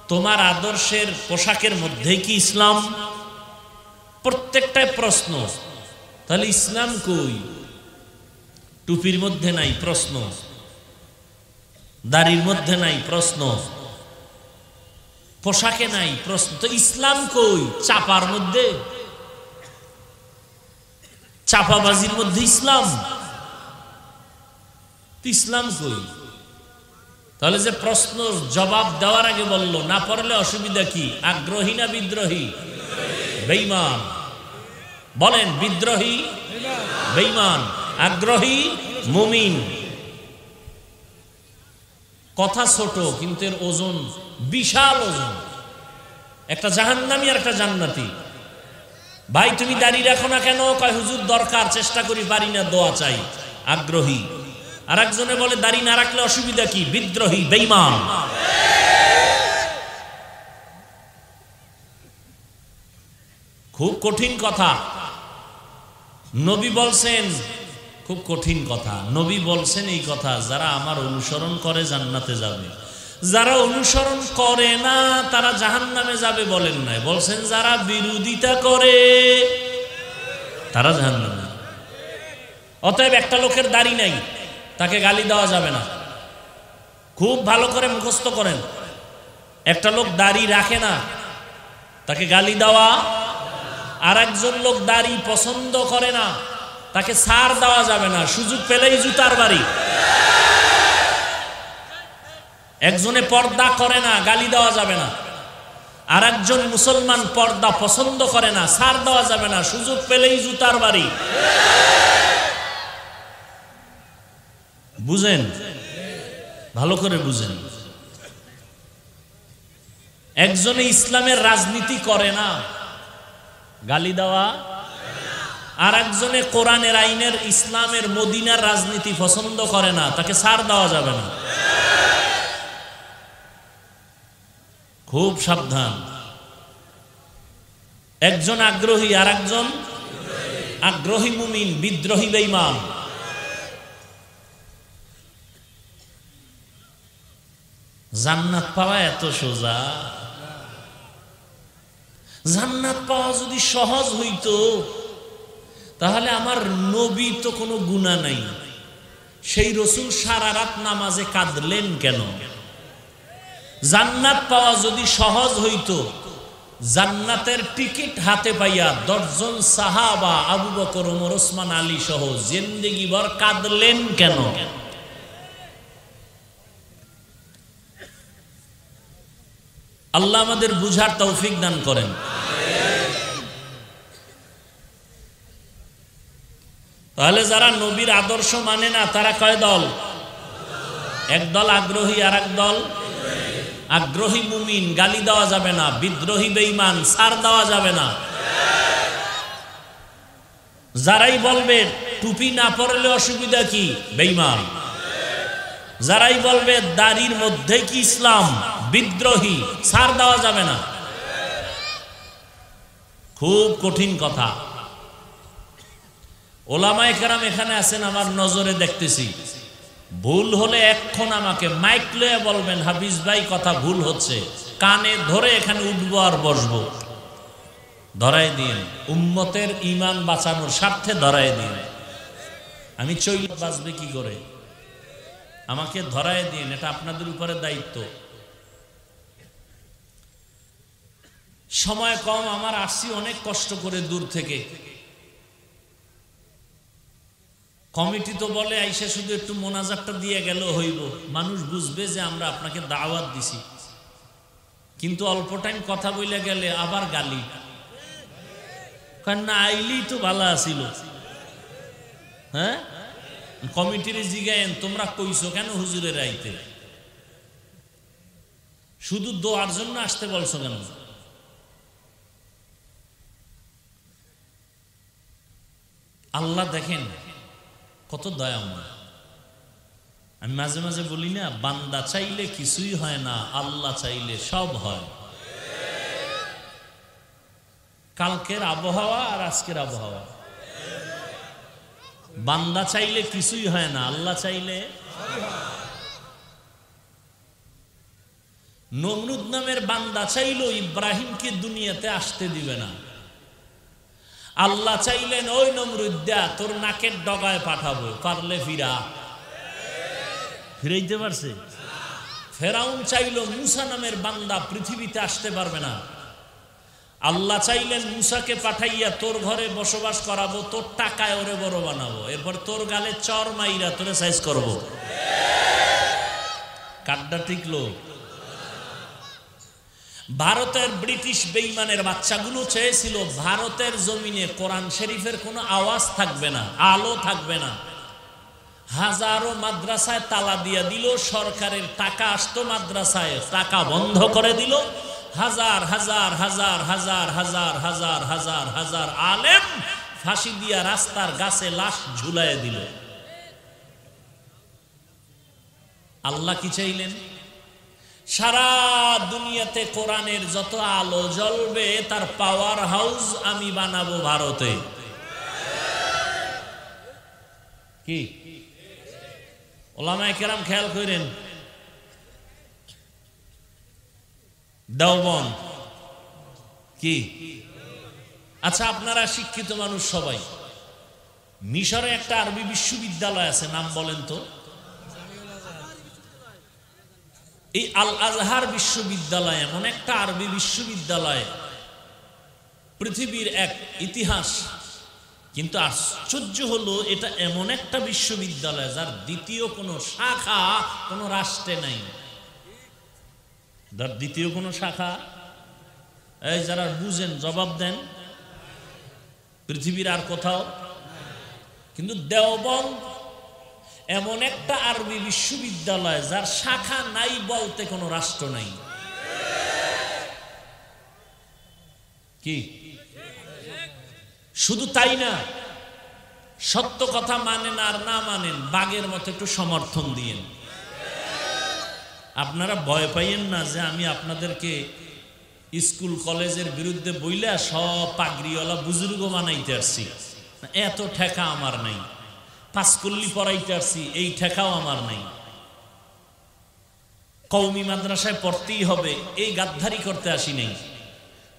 তোমার আদর্শের পোশাকের মধ্যেই কি ইসলাম? প্রত্যেকটাই প্রশ্ন। তাহলে ইসলাম কই? টুপির মধ্যে নাই, প্রশ্ন। দাড়ির মধ্যে নাই, প্রশ্ন। পোশাকে নাই, প্রশ্ন। তো ইসলাম কই? চাপার মধ্যে, চাপাবাজির মধ্যে ইসলাম। ইসলাম কই? তাহলে যে প্রশ্ন জবাব দেওয়ার আগে বলল না পড়লে অসুবিধা কি, আগ্রহী না বিদ্রোহী? বেঈমান। বলেন, বিদ্রোহী বেঈমান, আগ্রহী মুমিন। কথা ছোট কিন্তু এর ওজন বিশাল ওজন। একটা জাহান্নামী আর একটা জান্নাতি। ভাই তুমি দাঁড়িয়ে রাখো না কেন? কয় হুজুর দরকার, চেষ্টা করি পারি না, দোয়া চাই। আগ্রহী। আর একজনে বলে দাঁড়িয়ে না রাখলে অসুবিধা কি? বিদ্রোহী বেঈমান। খুব কঠিন কথা নবী বলছেন, খুব কঠিন কথা নবী বলছেন। এই কথা যারা আমার অনুসরণ করে জান্নাতে যাবে, যারা অনুসরণ করে না তারা জাহান্নামে যাবে বলেন নাই, বলছেন যারা বিরোধিতা করে তারা জাহান্নামে। অতএব একটা লোকের দাড়ি নাই, তাকে গালি দেওয়া যাবে না। খুব ভালো করে মুখস্থ করেন, একটা লোক দাড়ি রাখে না, তাকে গালি দেওয়া। আর একজন লোক দাড়ি পছন্দ করে না, তাকে ছাড় দেওয়া যাবে না, সুযোগ পেলেই জুতার বাড়ি। একজনে পর্দা করে না, গালি দেওয়া যাবে না। আর একজন মুসলমান পর্দা পছন্দ করে না, ছাড় দেওয়া যাবে না, সুযোগ পেলেই জুতার বাড়ি। বুঝেন, ভালো করে বুঝেন। একজনে ইসলামের রাজনীতি করে না, গালি দেওয়া। আর একজনে কোরআনের আইনের, ইসলামের, মদিনার রাজনীতি পছন্দ করে না, তাকে ছাড় দেওয়া যাবে না। খুব সাবধান। একজন আগ্রহী আর একজন আগ্রহী মুমিন, বিদ্রোহী বেঈমান। জান্নাত পাওয়া এত সোজা? জান্নাত পাওয়া যদি সহজ হইতো তাহলে আমার নবী তো কোনো গুনাহ নাই, সেই রাসূল সারা রাত নামাজে কাঁদলেন কেন? জান্নাত পাওয়া যদি সহজ হইতো, জান্নাতের টিকিট হাতে পাইয়া 10 জন সাহাবা আবু বকর, ওমর, ওসমান, আলী সহ জিন্দেগি ভর কাঁদলেন কেন? আল্লাহ আমাদের বুঝার তৌফিক দান করেন। তাহলে যারা নবীর আদর্শ মানে না তারা কয় দল? এক দল আগ্রহী, আর এক দল আগ্রহী মুমিন গালি দেওয়া যাবে না, বিদ্রোহী বেঈমান ছাড় দেওয়া যাবে না। যারাই বলবে টুপি না পরলে অসুবিধা কি, বেঈমান। যারাই বলবে দাড়ির মধ্যে কি ইসলাম, বিদ্রোহী, ছাড় দেওয়া যাবে না। খুব কঠিন কথা। ওলামায়ে কেরাম এখানে আছেন, আমার নজরে দেখতেছি। ভুল হলে এক্ষণ আমাকে মাইক লয়ে বলবেন হাফিজ ভাই কথা ভুল হচ্ছে, কানে ধরে এখানে উঠবো আর বসবো। ধরাই দিন, উম্মতের ঈমান বাঁচানোর স্বার্থে ধরাই দিন। আমি চইল বাঁচবে কি করে, আমাকে ধরাই দিন, এটা আপনাদের উপরে দায়িত্ব। সময় কম, আমার আসছি অনেক কষ্ট করে দূর থেকে। কমিটি তো বলে আইসা শুধু একটু মোনাজাতটা দিয়ে গেল হইব, মানুষ বুঝবে যে আমরা আপনাকে দাওয়াত দিছি। কিন্তু অল্প টাইম কথা বলে গেলে আবার গালি, কারণ না আইলেই তো ভালো আছিল। হ্যাঁ, কমিটির জিগায়েন তোমরা কইছো কেন হুজুরের আইতে, শুধু দোয়ার জন্য আসতে বলছো কেন? আল্লাহ দেখেন কত দয়াময়। আমি মাঝে মাঝে বলি না, বান্দা চাইলে কিছুই হয় না, আল্লাহ চাইলে সব হয়। কালকের আবহাওয়া আর আজকের আবহাওয়া, বান্দা চাইলে কিছুই হয় না, আল্লাহ চাইলে। নমরুদ নামের বান্দা চাইলো ইব্রাহিমকে দুনিয়াতে আসতে দিবে না, আল্লাহ চাইলেন ওই নমরুদ দা তোর নাকের ডগায় পাঠাবো, পারলে ফিরাইতে পারছে। ফেরাউন চাইলো মুসা নামের বান্দা পৃথিবীতে আসতে পারবে না, আল্লাহ চাইলেন মুসাকে পাঠাইয়া তোর ঘরে বসবাস করাবো, তোর টাকায় ওরে বড় বানাবো, এরপর তোর গালে চর মাইরা তোরে সাইজ করবো। কাড্ডা টিকলো। ভারতের ব্রিটিশ বেঈমানের বাচ্চাগুলো চেয়েছিল ভারতের জমিনে কোরআন শরীফের কোনো আওয়াজ থাকবে না, আলো থাকবে না। হাজারো মাদ্রাসায় তালা দিয়া দিল, সরকারের টাকা আসতো মাদ্রাসায়, টাকা বন্ধ করে দিল। হাজার হাজার হাজার হাজার হাজার হাজার হাজার হাজার আলেম ফাঁসি দিয়া রাস্তার গাছে লাশ ঝুলাইয়া দিল। আল্লাহ কি চাইলেন? সারা দুনিয়াতে কোরআনের যত আলো জ্বলবে তার পাওয়ার হাউস আমি বানাবো ভারতে। কি ওলামায়ে কেরাম খেয়াল করেন, দেওবন্দ কি? আচ্ছা, আপনারা শিক্ষিত মানুষ সবাই, মিশরে একটা আরবি বিশ্ববিদ্যালয় আছে, নাম বলেন তো? এই আল আজহার বিশ্ববিদ্যালয় এমন একটা আরবি বিশ্ববিদ্যালয়, পৃথিবীর এক ইতিহাস। কিন্তু আশ্চর্য হলো এটা এমন একটা বিশ্ববিদ্যালয় যার দ্বিতীয় কোনো শাখা কোনো রাষ্ট্রে নাই। যার দ্বিতীয় কোনো শাখা, এই যারা বুঝেন জবাব দেন, পৃথিবীর আর কোথাও। কিন্তু দেওবন্দ এমন একটা আরবি বিশ্ববিদ্যালয় যার শাখা নাই বলতে কোনো রাষ্ট্র নাই। কি শুধু তাই না, সত্য কথা মানেন আর না মানেন বাঘের মতো একটু সমর্থন দিয়েন। আপনারা ভয় পাইয়েন না যে আমি আপনাদেরকে স্কুল কলেজের বিরুদ্ধে বইলা সব পাগড়িওয়ালা বুজুর্গ বানাইতে আসছি, এত ঠেকা আমার নাই। পাঁচকল্লি পড়াইতে আসছি, এই ঠেকাও আমার নাই। কওমি মাদ্রাসায় পড়তেই হবে এই গাদ্দারি করতে আসি নাই।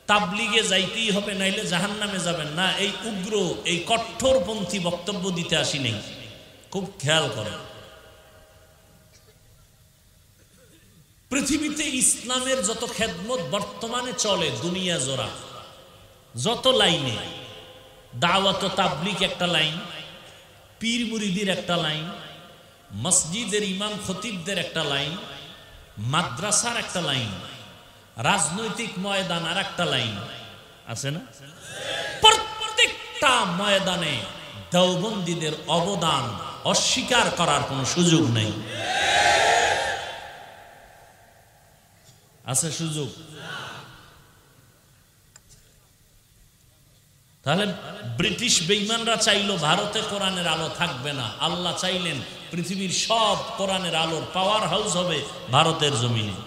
তাবলিগে যাইতেই হবে নাইলে জাহান্নামে যাবেন না, এই উগ্র এই কঠোরপন্থী বক্তব্য দিতে আসি নেই। খুব খেয়াল করেন, পৃথিবীতে ইসলামের যত খেদমত বর্তমানে চলে দুনিয়া জোড়া, যত লাইনে, দাওয়াত ও তাবলিগ একটা লাইন, পীর মুরিদির একটা লাইন, মসজিদের ইমাম খতিবদের একটা লাইন, মাদ্রাসার একটা লাইন, রাজনৈতিক ময়দান আর একটা লাইন আছে না? প্রত্যেকটা ময়দানে দেওবন্দীদের অবদান অস্বীকার করার কোনো সুযোগ নেই। আছে সুযোগ? তাহলে ব্রিটিশ বেঈমানরা চাইলো ভারতে কোরআনের আলো থাকবে না, আল্লাহ চাইলেন পৃথিবীর সব কোরআনের আলোর পাওয়ার হাউস হবে ভারতের জমিনে।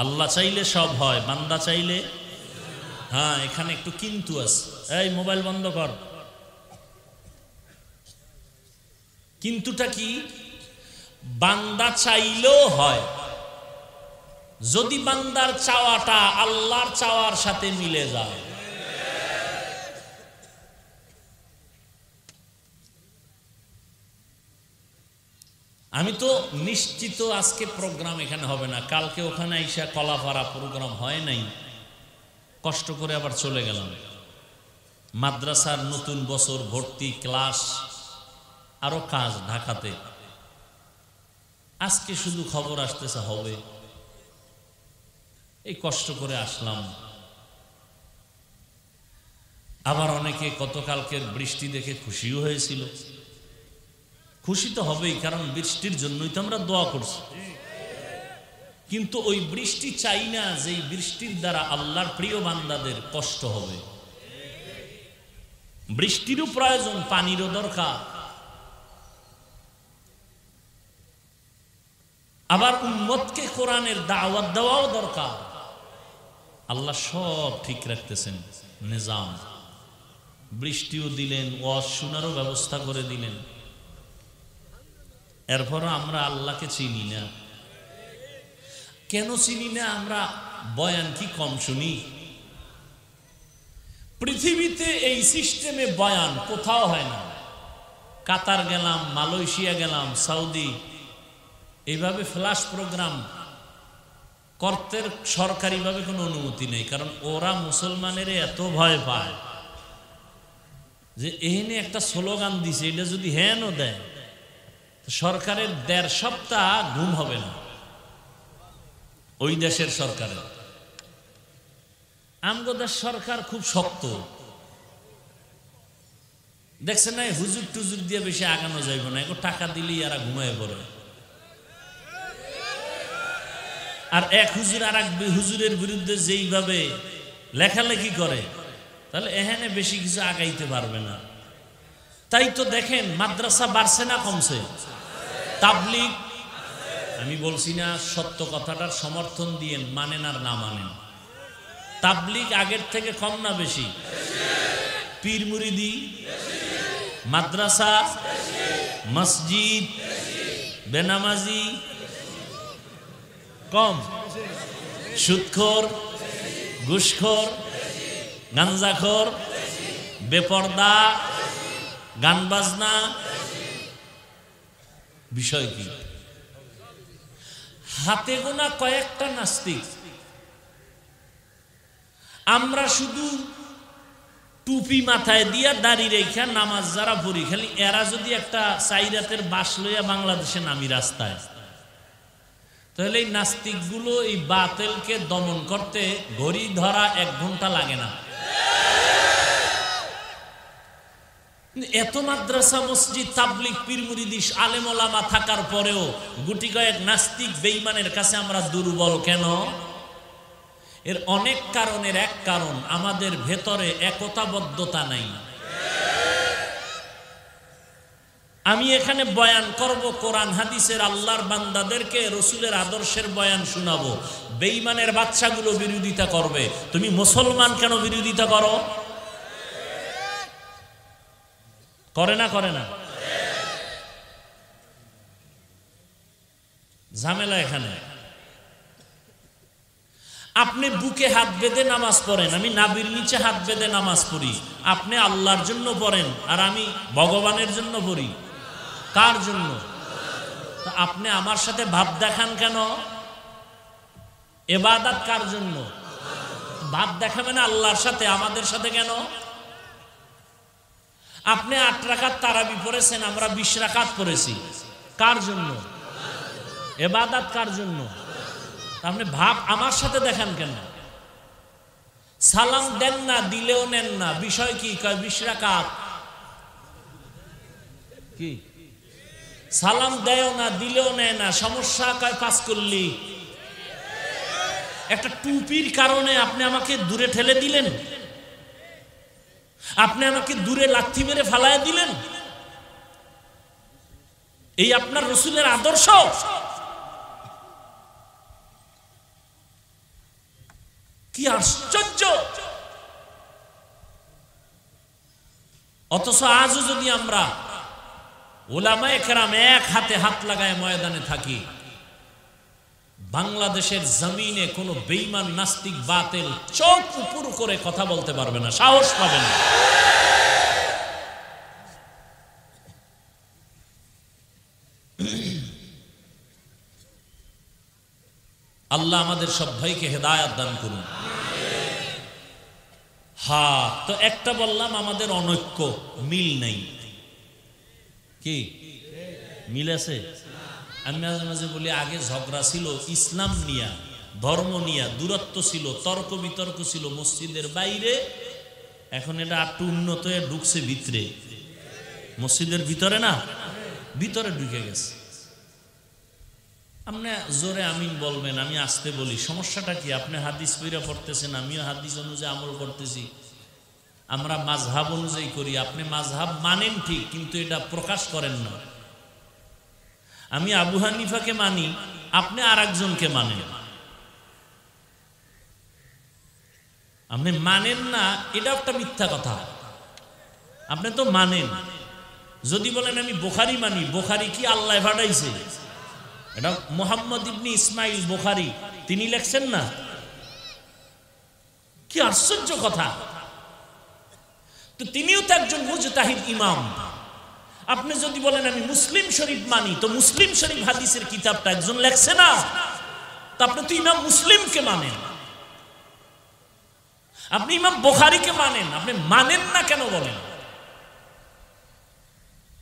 আল্লাহ চাইলে সব হয়, বান্দা চাইলে। হ্যাঁ, এখানে একটু কিন্তু আছে। এই মোবাইল বন্ধ কর। কিন্তুটা কি? বান্দা চাইলেও হয় যদি বান্দার চাওয়াটা আল্লাহর চাওয়ার সাথে মিলে যায়। আমি তো নিশ্চিত আজকে প্রোগ্রাম এখানে হবে না, কালকে ওখানে আইসা কলাপাড়া প্রোগ্রাম হয় নাই, কষ্ট করে আবার চলে গেলাম। মাদ্রাসার নতুন বছর, ভর্তি ক্লাস, আরো কাজ ঢাকাতে। আজকে শুধু খবর আসতেছে হবে, এই কষ্ট করে আসলাম। আবার অনেকে গতকালকের বৃষ্টি দেখে খুশিও হয়েছিল। খুশি তো হবেই, কারণ বৃষ্টির জন্যই তো আমরা দোয়া করছি। কিন্তু ওই বৃষ্টি চাই না যে বৃষ্টির দ্বারা আল্লাহর প্রিয় বান্দাদের কষ্ট হবে। বৃষ্টিরও প্রয়োজন, পানিরও দরকার। আবার উম্মতকে কোরআনের দাওয়াত দেওয়াও দরকার। আল্লাহ সব ঠিক রাখতেছেন, নিজাম। বৃষ্টিও দিলেন, ওয়াজ শোনারও ব্যবস্থা করে দিলেন। এরপরও আমরা আল্লাহকে চিনি না। কেন চিনি না? আমরা বয়ান কি কম শুনি? পৃথিবীতে এই সিস্টেমে বয়ান কোথাও হয় না। কাতার গেলাম, মালয়েশিয়া গেলাম, সৌদি, এইভাবে ফ্ল্যাশ প্রোগ্রাম করতে সরকারিভাবে কোনো অনুমতি নেই। কারণ ওরা মুসলমানের এত ভয় পায় যে এখানে একটা স্লোগান দিছে, এটা যদি হ্যানও দেয় সরকারের 1.5 সপ্তাহ ঘুম হবে না। ওই দেশের সরকারের, আমগোদের সরকার খুব শক্ত। দেখছেন না, হুজুর টুজুর দিয়ে বেশি আগানো যাইব না, এগো টাকা দিলেই এরা ঘুমায় পড়ে। আর এক হুজুর আর এক হুজুরের বিরুদ্ধে যেইভাবে লেখালেখি করে, তাহলে এখানে বেশি কিছু আগাইতে পারবে না। তাই তো দেখেন মাদ্রাসা বাড়ছে না কমছে? তাবলিগ, আমি বলছি না সত্য কথাটার সমর্থন দিয়েন, মানেন আর না মানেন, তাবলিগ আগের থেকে কম না বেশি? পীর মুরিদি, মাদ্রাসা, মসজিদ, বেনামাজি কম? সুদখোর, ঘুষখোর, গাঞ্জাখোর, বেপর্দা, গান বাজনা, বিষয় কি? হাতে গোনা কয়েকটা নাস্তিক। আমরা শুধু টুপি মাথায় দিয়া দাড়ি রেখা নামাজ যারা পড়ি, খালি এরা যদি একটা চাইরাতের বাস লইয়া বাংলাদেশে নামি রাস্তায়, তাহলে এই নাস্তিকগুলো এই বাতিলকে দমন করতে ঘড়ি ধরা 1 ঘন্টা লাগে না। এত মাদ্রাসা, মসজিদ, তাবলিগ, পীর মুরিদি, আলেম ওলামা থাকার পরেও গুটি কয়েক নাস্তিক বেঈমানের কাছে আমরা দুর্বল কেন? এর অনেক কারণের এক কারণ, আমাদের ভেতরে একতাবদ্ধতা নাই। আমি এখানে বয়ান করব কোরআন হাদিসের, আল্লাহর বান্দাদেরকে রসুলের আদর্শের বয়ান শোনাবো। বেঈমানের বাচ্চাগুলো বিরোধিতা করবে, তুমি মুসলমান কেন বিরোধিতা করো? করে না? করে না? ঝামেলা এখানে। আপনি বুকে হাত বেঁধে নামাজ পড়েন, আমি নাভির নিচে হাত বেঁধে নামাজ পড়ি। আপনি আল্লাহর জন্য পড়েন আর আমি ভগবানের জন্য পড়ি। কার জন্য? তা আপনি আমার সাথে ভাব দেখান কেন? ইবাদত কার জন্য? ভাব দেখাবেন আল্লাহর সাথে, আমাদের সাথে কেন? আপনি 8 রাকাত তারাবি পড়েছেন, আমরা 20 রাকাত পড়েছি। কার জন্য? ইবাদত কার জন্য? আপনি ভাব আমার সাথে দেখান কেন? সালাম দেন না, দিলেও নেন না, বিষয় কি? কয় 20 রাকাত। কি সালাম দেও না, দিলেও নেয় না, সমস্যা? কয় 5 করলি। একটা টুপির কারণে আপনি আমাকে দূরে ঠেলে দিলেন, আপনি আমাকে দূরে লাথি মেরে ফালায় দিলেন। এই আপনার রাসূলের আদর্শ? কি আশ্চর্য! অথচ আজও যদি আমরা উলামায়ে কেরাম এক হাতে হাত লাগায় ময়দানে থাকি, বাংলাদেশের জমিনে কোনো বেঈমান নাস্তিক বাতিল চোখ উপর করে কথা বলতে পারবে না, সাহস পাবে না। আল্লাহ আমাদের সব ভাইকে হেদায়েত দান করুন। হ্যাঁ, তো একটা বললাম আমাদের অনৈক্য, মিল নেই। কি মিল আছে? আমি মাঝে মাঝে বলি আগে ঝগড়া ছিল ইসলাম নিয়া, ধর্ম নিয়া, দূরত্ব ছিল, তর্ক বিতর্ক ছিল মসজিদের বাইরে। এখন এটা একটু উন্নত হয়ে ঢুকছে ভিতরে, মসজিদের ভিতরে না, ভিতরে ঢুকে গেছে। আপনি জোরে আমিন বলবেন, আমি আসতে বলি, সমস্যাটা কি? আপনি হাদিস পড়া পড়তেছেন, আমিও হাদিস অনুযায়ী আমল করতেছি, আমরা মাযহাব অনুযায়ী করি। আপনি মাযহাব মানেন ঠিক, কিন্তু এটা প্রকাশ করেন না। আমি আবু হানিফাকে মানি, আপনি আর একজনকে মানেন। আপনি মানেন না, এটা একটা মিথ্যা কথা। আপনি তো মানেন। যদি বলেন আমি বুখারী মানি, বুখারী কি আল্লাহ পাঠাইছে? এটা মুহাম্মদ ইবনে ইসমাইল বুখারী তিনি লেখছেন না? কি আশ্চর্য কথা! তো তিনিও তো একজন মুজতাহিদ ইমাম। আপনি যদি বলেন আমি মুসলিম শরীফ মানি, তো মুসলিম শরীফ হাদিসের কিতাবটা একজন লেখছে না? তো আপনি তো ইমাম মুসলিমকে মানেন, আপনি ইমাম বুখারীকে মানেন, আপনি মানেন না কেন বলেন?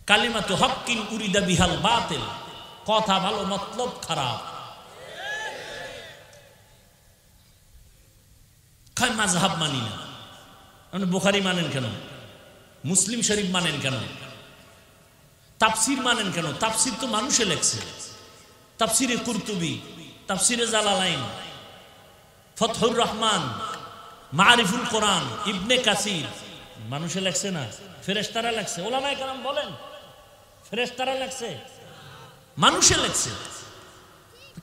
কালিমাতু হক্কিন উরিদা বিহাল বাতিল, কথা ভালো মতলব খারাপ। খায় মাযহাব মানি না। আপনি বুখারী মানেন কেন? মুসলিম শরীফ মানেন কেন? তাফসির মানেন কেন? তাফসির তো মানুষে লেখছে। তাফসিরে কুরতুবী, তাফসিরে জালালাইন, ফতহুর রহমান, মারিফুল কোরআন, ইবনে কাসির মানুষে লেখছে না, ফেরেশতারা লেখছে। উলামায়ে কেরাম বলেন ফেরেশতারা লেখছে, মানুষে লেখছে।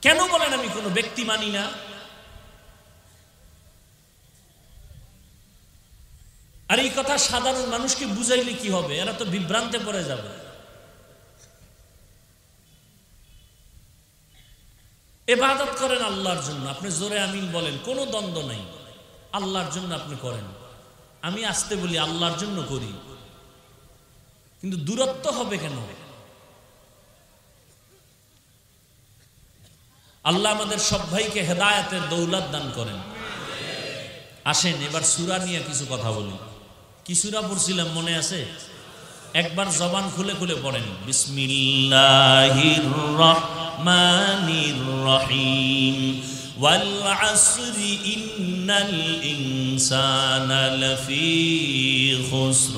কেন বলেন আমি কোনো ব্যক্তি মানি না? আর এই কথা সাধারণ মানুষকে বুঝাইলে কি হবে? এরা তো বিভ্রান্তে পড়ে যাবে। ইবাদত করেন আল্লাহর জন্য, আপনি জোরে আমিন বলেন, কোনো দ্বন্দ্ব নাই। আল্লাহর জন্য আপনি করেন, আমি আসতে বলি আল্লাহর জন্য করি। কিন্তু দূরত্ব হবে কেন? আল্লাহ আমাদের সব ভাইকে হেদায়েতের দৌলত দান করেন। আসেন এবার সূরা নিয়ে কিছু কথা বলি। কি সূরা পড়ছিলাম মনে আছে? একবার জবান খুলে খুলে পড়েন, বিসমিল্লাহির রহমানির রহিম, ওয়াল আসরি ইন্নাল ইনসানা লাফি খুসর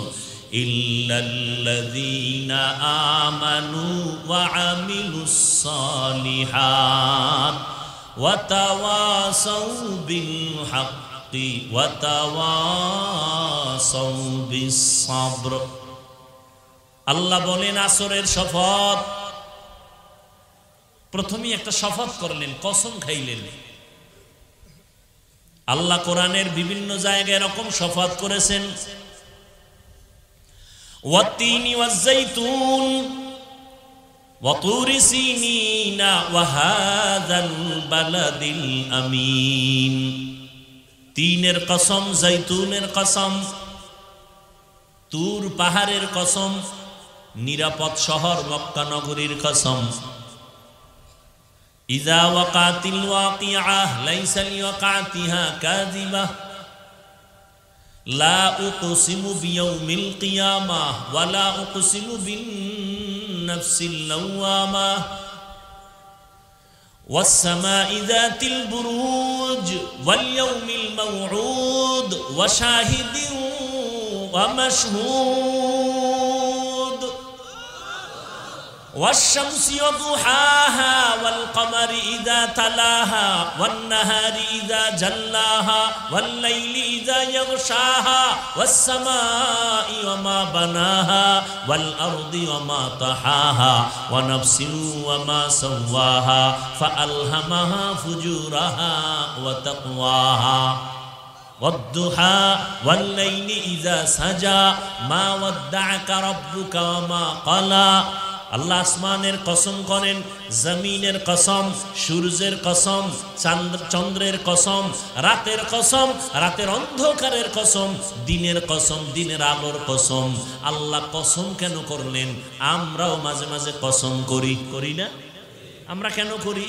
ইল্লাল্লাযীনা আমানু ওয়া আমিলুস সালিহাত ওয়া তাওয়াসাউ বিল হাক্কি ওয়া তাওয়াসাউ বিস সাবর। আল্লাহ বলেন আসরের শপথ। প্রথমেই একটা শপথ করলেন, কসম খাইলেন। আল্লাহ কোরআনের বিভিন্ন জায়গায় এরকম শপথ করেছেন, ওয়াত্তিনি ওয়াজ্জাইতুন, وطور سينين وهذا البلد الأمين তিনের কসম, জৈতুনের কসম, তুর পাহাড়ের কসম, নিরাপদ শহর মক্কা নগরীর কসম। ইযা ওয়াকাতিল ওয়াকিআহ লাইসা লিওয়াকাতিহা কাযিবাহ লা উকসিমু বিয়াউমিল কিয়ামাহ ওয়া লা উকসিমু বিন নাফসিল লাওয়ামাহ ওয়াস সামাই যাতিল বুরুজ ওয়াল ইয়াউমিল মাউউদ ওয়া শাহিদিন ওয়া মাশহুদ والشمس وضحاها والقمر إذا تلاها والنهار إذا جلاها والليل إذا يغشاها والسماء وما بناها والأرض وما طحاها ونفس وما سواها فألهمها فجورها وتقواها والضحى والليل إذا سجى ما ودعك ربك وما قلى আল্লাহ আসমানের কসম করেন, জমিনের কসম, সূর্যের কসম, চন্দ্রের কসম, রাতের কসম, রাতের অন্ধকারের কসম, দিনের কসম, দিনের আলোর কসম। আল্লাহ কসম কেন করলেন? আমরাও মাঝে মাঝে কসম করি, করি না? আমরা কেন করি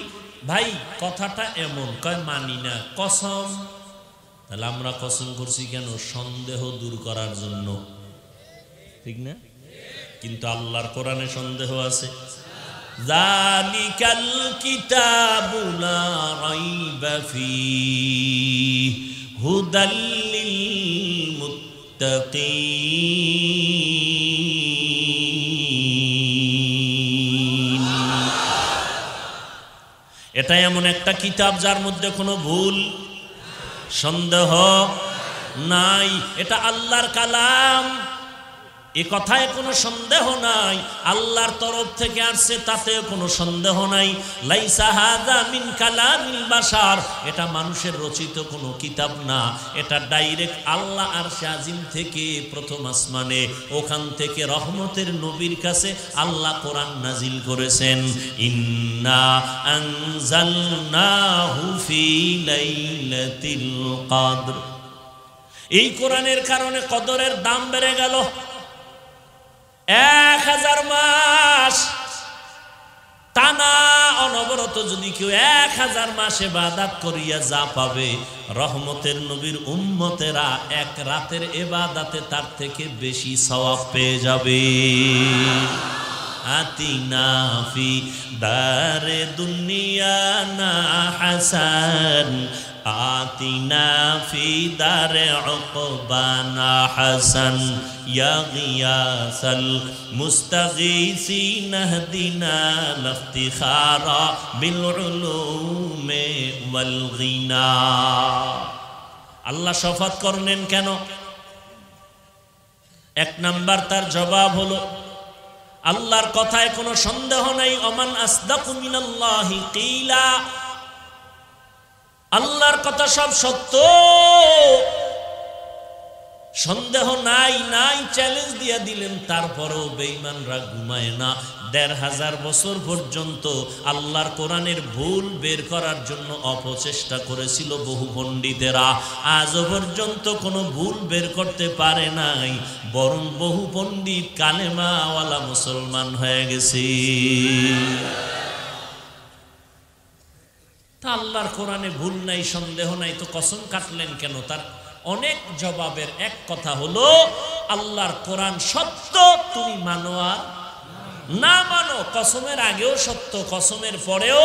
ভাই? কথাটা এমন, কয় মানি না কসম। তাহলে আমরা কসম করছি কেন? সন্দেহ দূর করার জন্য, ঠিক না? কিন্তু আল্লাহর কোরআনে সন্দেহ আছে। যালিকাল কিতাবু লা রাইবা ফীহি হুদাল লিল মুত্তাকিন। এটা এমন একটা কিতাব যার মধ্যে কোনো ভুল সন্দেহ নাই। এটা আল্লাহর কালাম, এ কথায় কোনো সন্দেহ নাই। আল্লাহর তরফ থেকে আসছে, তাতে কোনো সন্দেহ নাই। লাইসা হাযা মিন কালামিল বাশার, এটা মানুষের রচিত কোনো কিতাব না। এটা ডাইরেক্ট আল্লাহ আরশে আজিম থেকে প্রথম আসমানে, ওখান থেকে রহমতের নবীর কাছে আল্লাহ কোরআন নাজিল করেছেন। ইন্না আনজালনাহু ফি লাইলাতিল কদর। এই কোরআনের কারণে কদরের দাম বেড়ে গেল। 1000 মাস টানা অনবরত যদি কেউ 1000 মাস ইবাদত করিয়া যা পাবে, রহমতের নবীর উম্মতেরা এক রাতের ইবাদতে তার থেকে বেশি সওয়াব পেয়ে যাবে। আতিনা ফি দারে দুনিয়া না হাসান, আতিনা ফি দারে উকবানা হাসান, ইয়া গিয়াসাল মুস্তাগীসিন ইহদিনা লিফতিখারা বিল উলুমি ওয়াল গিনা। আল্লাহ শফাত করলেন কেন? এক নাম্বার তার জবাব হলো, আল্লাহর কথায় কোনো সন্দেহ নাই। ওমান আসদাকু মিনাল্লাহি কিলা, আল্লাহর কথা সব সত্য, সন্দেহ নাই। চ্যালেঞ্জ দিয়া দিলেন, তারপরেও বেঈমানরা ঘুমায় না। 1500 বছর পর্যন্ত আল্লাহর কোরআনের ভুল বের করার জন্য অপচেষ্টা করেছিল বহু পণ্ডিতেরা, আজও পর্যন্ত কোনো ভুল বের করতে পারে নাই। বরং বহু পণ্ডিত কালেমাওয়ালা মুসলমান হয়ে গেছে। তা আল্লাহর কোরআনে ভুল নাই, সন্দেহ নাই, তো কসম কাটলেন কেন? তার অনেক জবাবের এক কথা হলো, আল্লাহর কোরআন সত্য, তুমি মানো আর না মানো। কসমের আগেও সত্য, কসমের পরেও।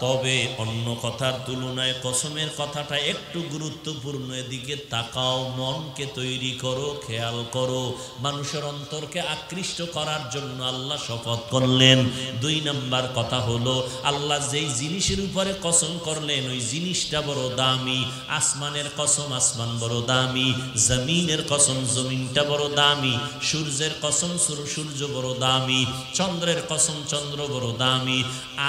তবে অন্য কথার তুলনায় কসমের কথাটা একটু গুরুত্বপূর্ণ। এদিকে তাকাও, মনকে তৈরি করো, খেয়াল করো। মানুষের অন্তরকে আকৃষ্ট করার জন্য আল্লাহ শপথ করলেন। 2 নাম্বার কথা হলো, আল্লাহ যেই জিনিসের উপরে কসম করলেন ওই জিনিসটা বড় দামি। আসমানের কসম, আসমান বড় দামি। জমিনের কসম, জমিনটা বড় দামি। সূর্যের কসম, সূর্য বড় দামি। চন্দ্রের কসম, চন্দ্র বড় দামি।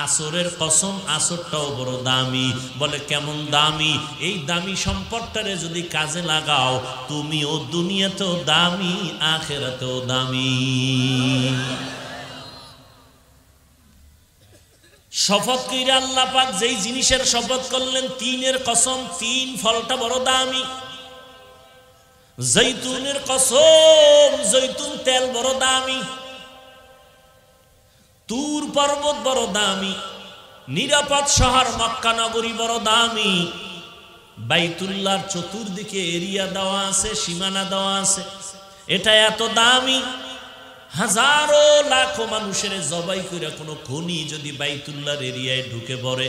আসরের কসম, আসরটাও বড় দামি। বলে কেমন দামি? এই দামি সম্পদটারে যদি কাজে লাগাও, তুমিও দুনিয়াতেও দামি, আখিরাতেও দামি। শপথ কইরা আল্লাহ পাক যেই জিনিসের শপথ করলেন, তিনের কসম, তিন ফলটা বড় দামি। জৈতুনের কসম, জৈতুন তেল বড় দামি। তুর পর্বত বড় দামি। নিরাপদ শহর মক্কা নগরী বড় দামি। বাইতুল্লাহর চতুর্দিকে এরিয়া দেওয়া আছে, সীমানা দেওয়া আছে, এটা এত দামি। হাজারো লাখো মানুষের জবাই করে কোনো খনি যদি বাইতুল্লাহর এরিয়ায় ঢুকে পড়ে,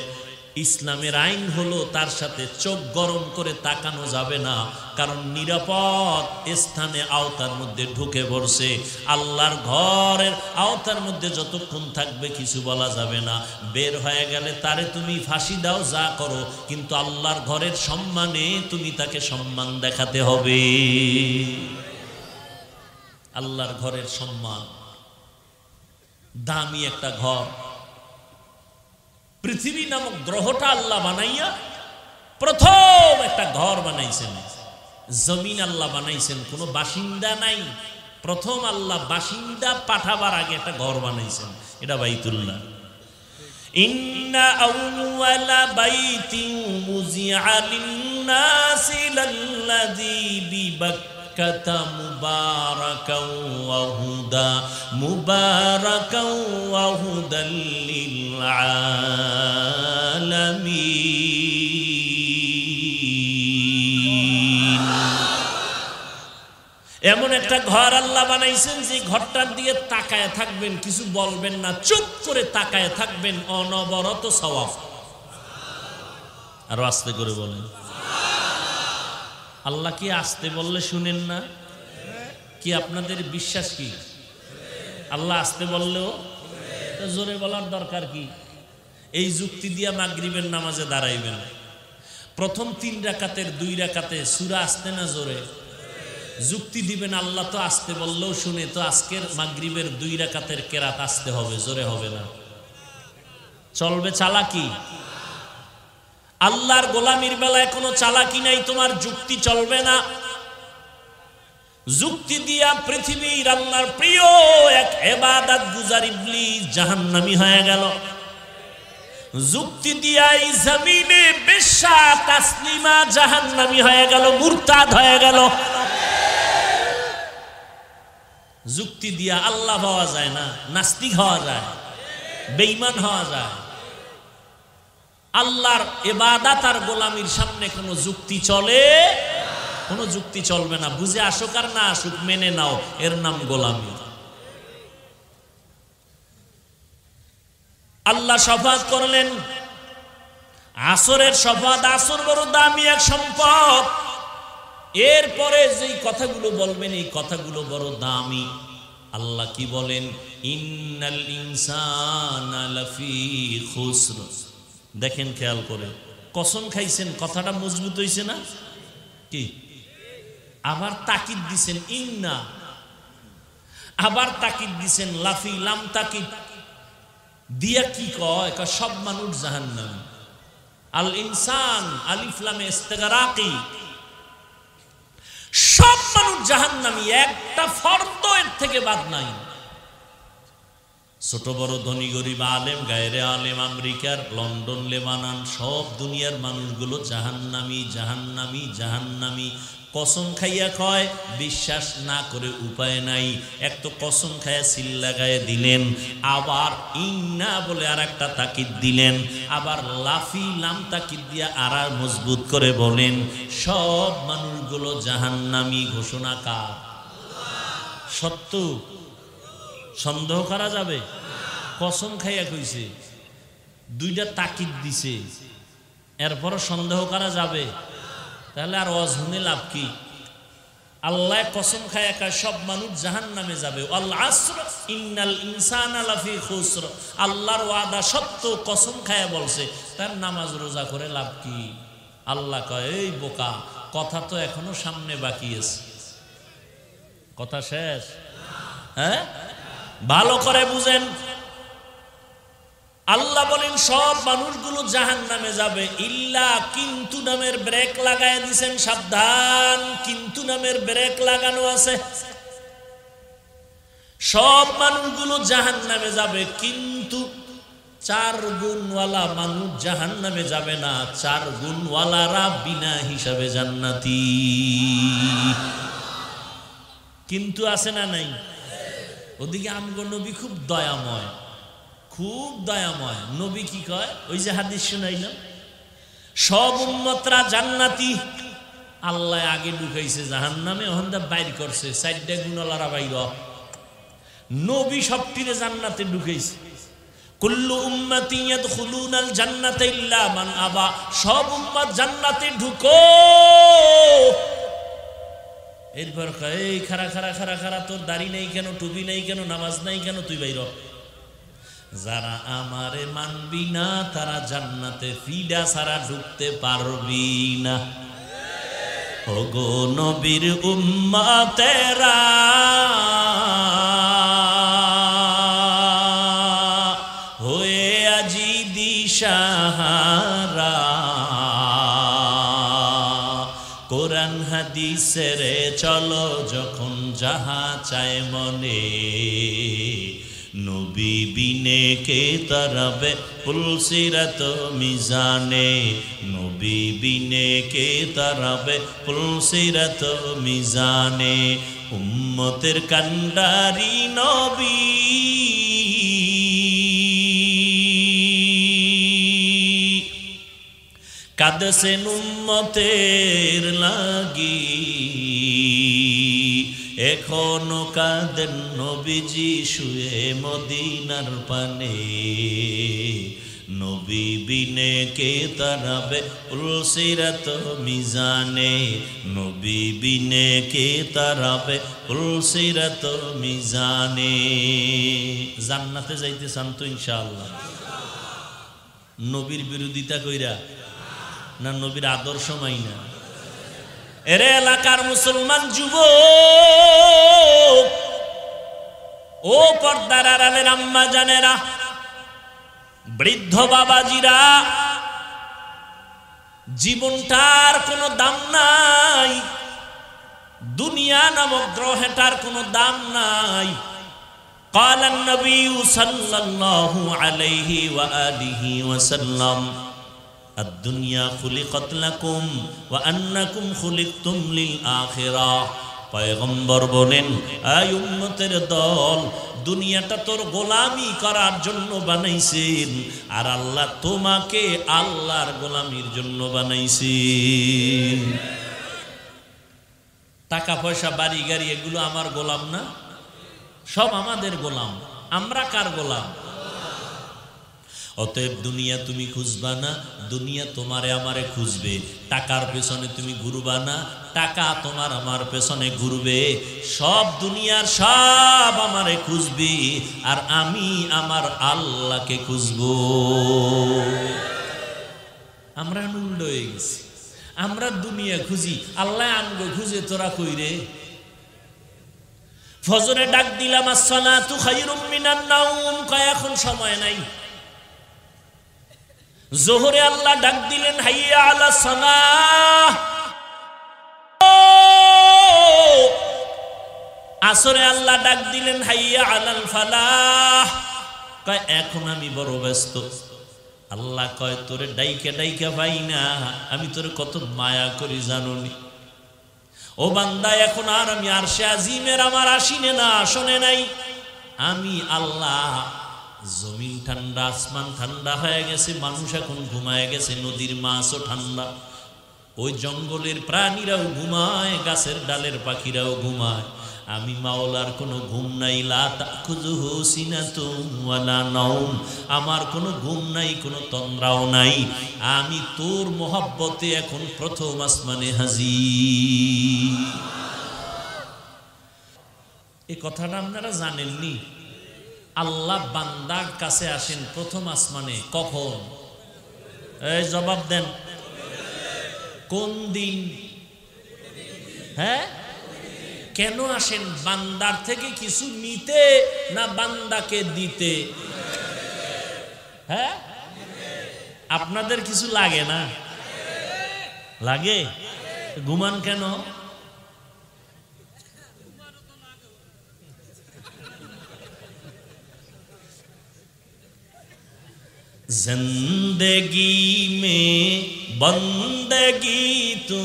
ইসলামের আইন হলো তার সাথে চোখ গরম করে তাকানো যাবে না, কারণ নিরাপদ স্থানে আওতার মধ্যে ঢুকে পড়ছে। আল্লাহর ঘরের আওতার মধ্যে যতক্ষণ থাকবে কিছু বলা যাবে না। বের হয়ে গেলে তারে তুমি ফাঁসি দাও, যা করো, কিন্তু আল্লাহর ঘরের সম্মানে তুমি তাকে সম্মান দেখাতে হবে। আল্লাহর ঘরের সম্মান দামি একটা ঘর। পৃথিবী নামক গ্রহটা আল্লাহ বানাইয়া প্রথম একটা ঘর বানাইছেন। জমিন আল্লাহ বানাইছেন, কোনো বাসিন্দা নাই। প্রথম আল্লাহ বাসিন্দা পাঠাবার আগে একটা ঘর বানাইছেন, এটা বাইতুল্লাহ। ইন্না আউওয়ালা বাইতিন মুজিআ লিন-নাসি লাল্লাযী বিবাক্কাতা মুবারাকাও ওয়া হুদা মুবারাকাও ওয়া হুদাল লিল আলামিন। এমন একটা ঘর আল্লাহ বানাইছেন যে ঘরটার দিকে তাকায় থাকবেন, কিছু বলবেন না, চুপ করে তাকায় থাকবেন, অনবরত সওয়াব। আর আস্তে করে বলেন, আল্লাহ কি আস্তে বললে শুনেন না? কি আপনাদের বিশ্বাস কি আল্লাহ আস্তে বললেও? জোরে বলার দরকার কি? এই যুক্তি দিয়া মাগরিবের নামাজে দাঁড়াইবেন, প্রথম 3 রাকাতের 2 রাকাতে সূরা আস্তে না জোরে? যুক্তি দিবেন আল্লাহ তো আস্তে বললেও শুনে, তো আজকের মাগরিবের 2 রাকাতের কেরাত আস্তে হবে, জোরে হবে না। চলবে চালাকি? আল্লাহর গোলামির বেলায় কোনো চালাকি নাই, তোমার যুক্তি চলবে না। যুক্তি দিয়া পৃথিবীর আল্লাহর প্রিয় এক ইবাদত গুজার ইবলিস জাহান্নামী হয়ে গেল। যুক্তি দিয়া এই জমিনে বেশ্যা তাসলিমা জাহান্নামী হয়ে গেল, মুরতাদ হয়ে গেল। যুক্তি দিয়া আল্লাহ হওয়া যায় না, নাস্তিক হওয়া যায়, বেঈমান হওয়া যায়। আল্লাহর ইবাদত আর গোলামির সামনে কোনো যুক্তি চলে? কোনো যুক্তি চলবে না। বুঝে আসুক আর না আসুক, মেনে নাও, এর নাম গোলামি। আল্লাহ শফাত করলেন, আসরের শফাত। আসর বড় দামি এক সম্পদ। এরপরে যেই কথাগুলো বলবেন, এই কথাগুলো বড় দামি। আল্লাহ কি বলেন? ইন্নাল ইনসানা লাফি খুসর। দেখেন খেয়াল করে, কসম খাইছেন, কথাটা মজবুত হইছে না? কি আবার তাকিদ দিছেন ইন্না, আবার তাকিদ দিছেন লাফি, লাম তাকিদ দিয়া কি কয়? সব মানুষ জাহান্নামী। আল ইনসান আলিফ লামে ইস্তিগরাকি, সব মানুষ জাহান্নামী, একটা ফর্দ এর থেকে বাদ নাই। ছোট বড়, ধনী গরিব, আলেম গায়রে আলেম, আমেরিকার, লন্ডন, লেবানন, সব দুনিয়ার মানুষগুলো জাহান্নামী, জাহান্নামী, জাহান্নামী। কসম খাইয়া কয়, বিশ্বাস না করে উপায় নাই। এক তো কসম খাইয়া সিল লাগায় দিলেন, আবার ইন্না বলে আর একটা তাকিদ দিলেন, আবার লাফি লাম তাকিদ দিয়া আর মজবুত করে বলেন সব মানুষগুলো জাহান্নামী। ঘোষণা কার? সত্য? সন্দেহ করা যাবে? কসম খাইয়া কইছে, 2টা তাকিদ দিছে, এরপরও সন্দেহ করা যাবে? তাহলে আর অজহুনে লাভ কি? আল্লাহ কসম খায়া কয় সব মানুষ জাহান্নামে যাবে। আল আসর ইন্নাল ইনসানা লাফি খুসর। আল্লাহর ওয়াদা সত্য, কসম খায়া বলছে, তার নামাজ রোজা করে লাভ কি? আল্লাহ কয়, এই বোকা, কথা তো এখনো সামনে বাকি আছে। কথা শেষ? হ্যাঁ, ভালো করে বুঝেন। আল্লাহ বলেন সব মানুষগুলো জাহান্নামে যাবে, ইল্লা, কিন্তু নামের ব্রেক লাগায় দিয়েছেন। সাবধান, কিন্তু নামের ব্রেক লাগানো আছে। সব মানুষগুলো জাহান্নামে যাবে, কিন্তু চার গুণওয়ালা মানুষ জাহান্নামে যাবে না, চার গুণওয়ালারা বিনা হিসাবে জান্নাতি। কিন্তু আছে না নাই? ওদিকে আমগো নবী খুব দয়াময়, খুব দয়াময়। নবী কি কয়? ওই যে হাদিস শুনাইলাম, সব উম্মতরা জান্নাতি, আল্লাহ আগে ঢুকাইছে জাহান্নামে, ওখানটা বাইর করছে, চারটা গুণওয়ালারা বাইর। নবী সবটিরে জান্নাতে ঢুকাইছে। কুল্লু উম্মতি ইয়াদখুলুনাল জান্নাতা ইল্লা মান আবা, সব উম্মত জান্নাতে ঢুকো। এরপর কয়, এই খারা খারা খারা খারা, তোর দাড়ি নেই কেন, টুপি নেই কেন, নামাজ নাই কেন, তুই বাইর। যারা আমারে মানবি না তারা জান্নাতে ফিডা ছাড়া ঢুকতে পারবি না। ওগো নবীর উম্মতেরা, হয়ে আজি দিশাহারা, কোরআন হাদিসের চলো যখন যাহা চায় মনে, নবী বিনে কে তারাবে পুলসিরাত মিজানে, নবী বিনে কে তারাবে পুলসিরাত মিজানে। উম্মতের কান্ডারি নবী, কাঁদছেন উম্মতের লাগি, এখনো কাঁদেন নবীজি শুয়ে মদিনার পানে, নবী বিনে কে তারাবে পুলসিরাত মিজানে, নবী বিনে কে তারাবে পুলসিরাত মিজানে। জান্নাতে যাইতে চান তো ইনশাআল্লাহ? নবীর বিরোধিতা কইরা না নবীর আদর্শ মাইনা? এরে এলাকার মুসলমান যুবক, ও পর্দার আড়ালের আম্মা জানেরা, বৃদ্ধ বাবাজিরা, জীবনটার কোনো দাম নাই, দুনিয়া নামক গ্রহটার কোনো দাম নাই। قال النبي صلى الله عليه وآله وسلم الدنيا خلقت لكم وأنكم خلقتم للآخرة। পয়গম্বর বলেন, আয় উম্মতের দল, দুনিয়াটা তোর গোলামি করার জন্য বানাইছেন, আর আল্লাহ তোমাকে আল্লাহর গোলামির জন্য বানাইছেন। টাকা পয়সা বাড়ি গাড়ি এগুলো আমার গোলাম না? সব আমাদের গোলাম। আমরা কার গোলাম? অতএব দুনিয়া তুমি খুঁজবা না, দুনিয়া তোমারে আমারে খুঁজবে। টাকার পেছনে তুমি ঘুরবা না, টাকা তোমার আমার পেছনে ঘুরবে। সব দুনিয়ার সব আমারে খুঁজবে, আর আমি আমার আল্লাহকে খুঁজবো। আমরা উল্টো হয়ে গেছি, আমরা দুনিয়া খুঁজি, আল্লাহ আনগো খুঁজে তোরা কইরে। ফজরে ডাক দিলাম, আসসালাতু খায়রুম মিনান নাওম, কয় এখন সময় নাই। জোহরে আল্লাহ ডাক দিলেন, হাইয়া আলা সালাহ। আসরে আল্লাহ ডাক দিলেন, হাইয়া আলাল ফালাহ। কয় এখন আমি বড় ব্যস্ত। আল্লাহ কয়, তোরে ডাইকা ডাইকা পাই না, আমি তোরে কত মায়া করি জানুনি। ও বান্দা, এখন আর আমি আরশে আজিমের আমার আসিনে না, আসনে নাই। আমি আল্লাহ, জমিন ঠান্ডা, আসমান ঠান্ডা হয়ে গেছে, মানুষ এখন ঘুমায় গেছে, নদীর মাছও ঠান্ডা, ওই জঙ্গলের প্রাণীরাও ঘুমায়, গাছের ডালের পাখিরাও ঘুমায়। আমি মাওলার কোনো ঘুম নাই, লা তাখুযুহু সিনাতুন ওয়ালা নাওম, আমার কোনো ঘুম নাই, কোনো তন্দ্রাও নাই। আমি তোর মহব্বতে এখন প্রথম আসমানে হাজির। এই কথাটা আপনারা জানেননি? আল্লাহ বান্দার কাছে আসেন প্রথম আসমানে কখন? এই জবাব দেন, কোন দিন? হ্যাঁ, কেন আসেন? বান্দার থেকে কিছু নিতে না বান্দাকে দিতে? হ্যাঁ, আপনাদের কিছু লাগে না? লাগে? ঘুমান কেন? जिंदगी में बंदगी तू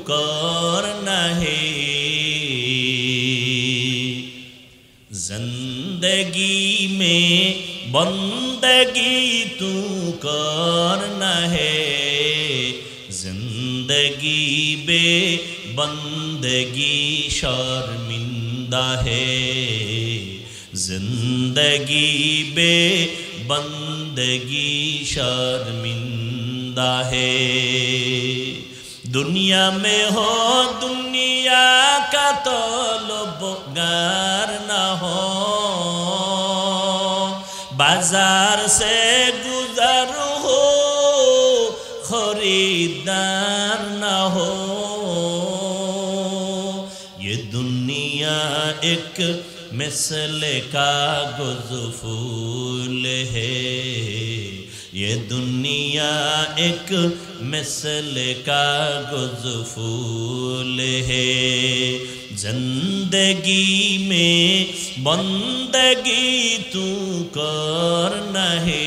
करना है, जिंदगी में बंदगी तू करना है, जिंदगी बे बंदगी शर्मिंदा है, जिंदगी बे बंदगी शर्मिंदा है। दुनिया में हो दुनिया का तलबगार न हो, बाजार से गुजर हो खरीदार न हो। ये दुनिया एक मिसले कागज़ फूल है, ये दुनिया एक मिसले कागज़ फूल है, जिंदगी में बंदगी तू करना है,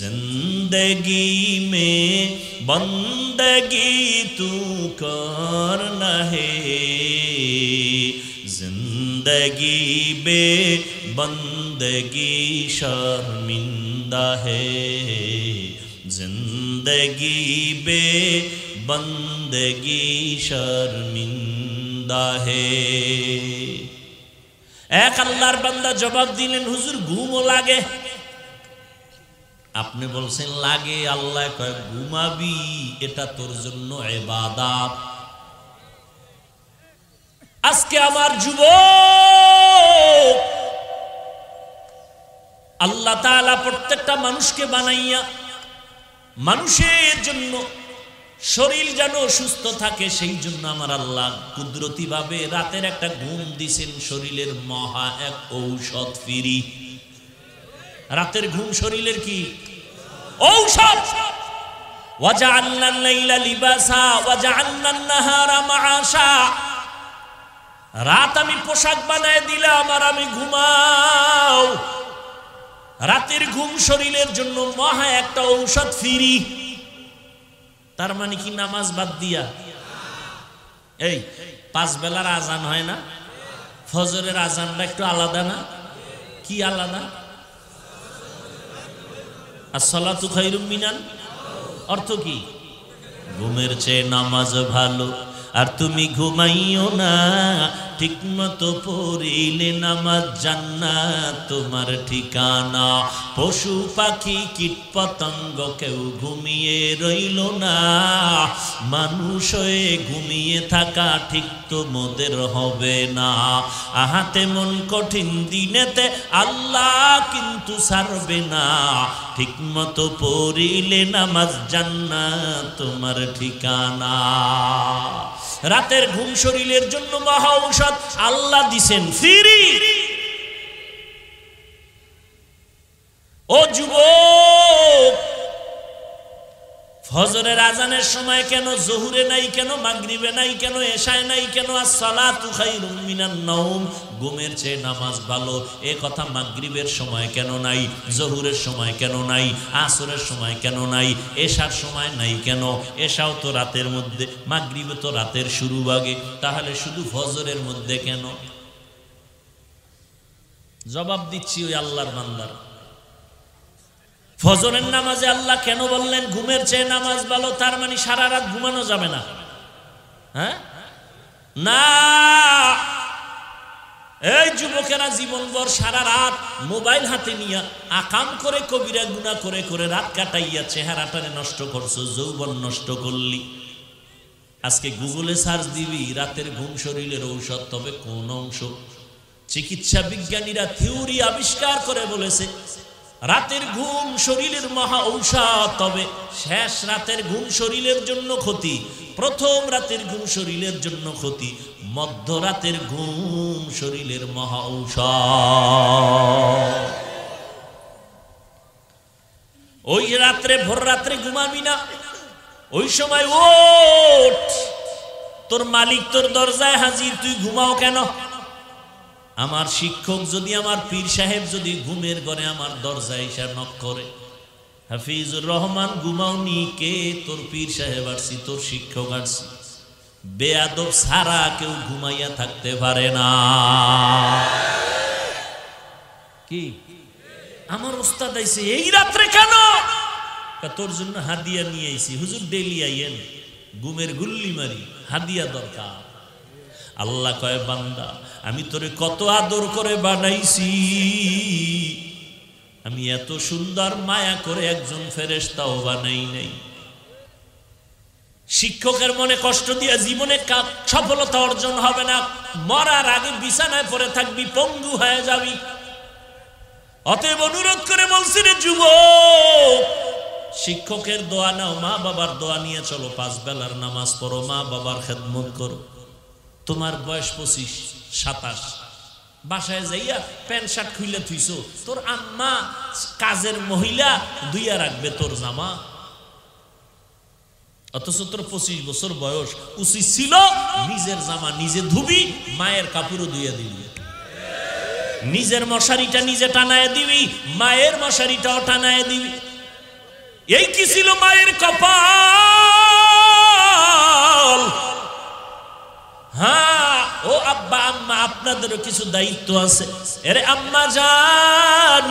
जिंदगी में बंदगी तू करना है, जिंदगी बे बंदगी शर्मिंदा है, जिंदगी बे बंदगी शर्मिंदा है। एक अल्लाहर बंदा जवाब दिलेन, हुजूर घुमो लागे। আপনি বলছেন লাগে, আল্লাহ কয় ঘুমাবি, এটা তোর জন্য ইবাদত। আজকে আমার যুবক আল্লাহ তাআলা প্রত্যেকটা মানুষকে বানাইয়া মানুষের জন্য শরীর যেন সুস্থ থাকে সেই জন্য আমার আল্লাহ কুদরতি ভাবে রাতের একটা ঘুম দিয়েছেন, শরীরের মহা এক ঔষধ ফ্রি। রাতের ঘুম শরীরের কি ঔষধ। ওয়াজআলনা আল-লাইলা লিবাসা ওয়াজআলনা আন-নাহারা মাআশা। রাত আমি পোশাক বানায় দিলাম আর আমি ঘুমাও। রাতের ঘুম শরীরের জন্য মহা একটা ঔষধ ফ্রি। তার মানে কি নামাজ বাদ দিয়া? এই 5 বেলার আজান হয় না, ফজরের আজানটা একটু আলাদা না? কি আলাদা? আসসালাতু খায়রুম মিনান, অর্থ কি? ঘুমের চেয়ে নামাজ ভালো। আর তুমি ঘুমাইও না, ঠিক মতো পড়িলে নামাজ জান্নাত তোমার ঠিকানা। পশু পাখি কীট পতঙ্গ কেউ ঘুমিয়ে রইল না, মানুষ হয়ে ঘুমিয়ে থাকা ঠিক তোমাদের হবে না। আহাতে মন কঠিন দিনেতে আল্লাহ কিন্তু ছাড়বে না, ঠিক মতো পড়িলে নামাজ জান্নাত তোমার ঠিকানা। রাতের ঘুম শরীরের জন্য মহা ঔষধ আল্লাহ দিছেন ফ্রি। ও যুবক, ফজরের আজানের সময় কেন জোহরে নাই, কেন মাগরিবে নাই, কেন এশায় নাই, কেন আসসালাতু খায়রুম মিনান নাওম, ঘুমের চেয়ে নামাজ ভালো, এ কথা মাগরিবের সময় কেন নাই, জোহরের সময় কেন নাই, আসরের সময় কেন নাই, এশার সময় নাই কেন? এশাও তো রাতের মধ্যে, মাগরিবে তো রাতের শুরু ভাগে, তাহলে শুধু ফজরের মধ্যে কেন? জবাব দিচ্ছি ওই আল্লাহর বান্দার। ফজরের নামাজে আল্লাহ কেন বললেন ঘুমের চেয়ে নামাজ ভালো? তার মানে সারা রাত ঘুমানো যাবে না? হ্যাঁ না, এই যুবকেরা জীবনভর সারা রাত মোবাইল হাতে নিয়ে আকাম করে কবিরা গুনাহ করে করে রাত কাটাইয়া চেহারাটারে নষ্ট করছো, যৌবন নষ্ট করলি। আজকে গুগলে সার্চ দিবি রাতের ঘুম শরীরের ঔষধ, তবে কোন অংশ? চিকিৎসা বিজ্ঞানীরা থিওরি আবিষ্কার করে বলেছে রাতের ঘুম শরীরের মহা ঔষধ, তবে শেষ রাতের ঘুম শরীরের জন্য ক্ষতি, প্রথম রাতের ঘুম শরীরের জন্য ক্ষতি, মধ্যরাতের ঘুম শরীরের মহা ঔষধ। ওই রাত্রে ভোর রাত্রে ঘুমাবি না, ওই সময় ওঠ, তোর মালিক তোর দরজায় হাজির, তুই ঘুমাও কেন? আমার শিক্ষক যদি, আমার পীর সাহেব যদি ঘুমের ঘরে আমার দরজায় এসে নক করে, হাফিজুর রহমান ঘুমাওনি, কে? তোর পীর সাহেব আসছি, তোর শিক্ষক আসছি। বেয়াদব সারা কেউ ঘুমাইয়া থাকতে পারে না। কি আমার ওস্তাদ আইছে এই রাত্রে কেন? তোর জন্য হাদিয়া নিয়ে আইছি। হুজুর ডেলি আইয়েন, ঘুমের গুল্লি মারি, হাদিয়া দরকার। আল্লাহ কয়, বান্দা আমি তোরে কত আদর করে বানাইছি, আমি এত সুন্দর মায়া করে একজন ফেরেশতাও বানাই নাই। শিক্ষকের মনে কষ্ট দিয়া জীবনে সফলতা অর্জন হবে না। মরার আগে বিছানায় পড়ে থাকবি, পঙ্গু হয়ে যাবি। অতএব অনুরোধ করে বলছি রে যুবক, শিক্ষকের দোয়া নাও, মা বাবার দোয়া নিয়ে চলো, 5 বেলার নামাজ পড়ো, মা বাবার খেদমত করো। তোমার বয়স 25-27, বাসায় যাইয়া প্যান্ট শার্ট খুইলে থুইছো, তোর আম্মা কাজের মহিলা ধুইয়া রাখবে তোর জামা। অথচ তোর 25 বছর বয়স, উচিত ছিল নিজের জামা নিজে ধুবি, মায়ের কাপড়ও ধুইয়া দিবি। নিজের মশারিটা নিজে টানায় দিবি, মায়ের মশারিটাও টানায় দিবি। এই কি ছিল মায়ের কপাল। হ্যাঁ, ও আব্বা আম্মা, আপনাদেরও কিছু দায়িত্ব আছে। এরে আম্মা জান,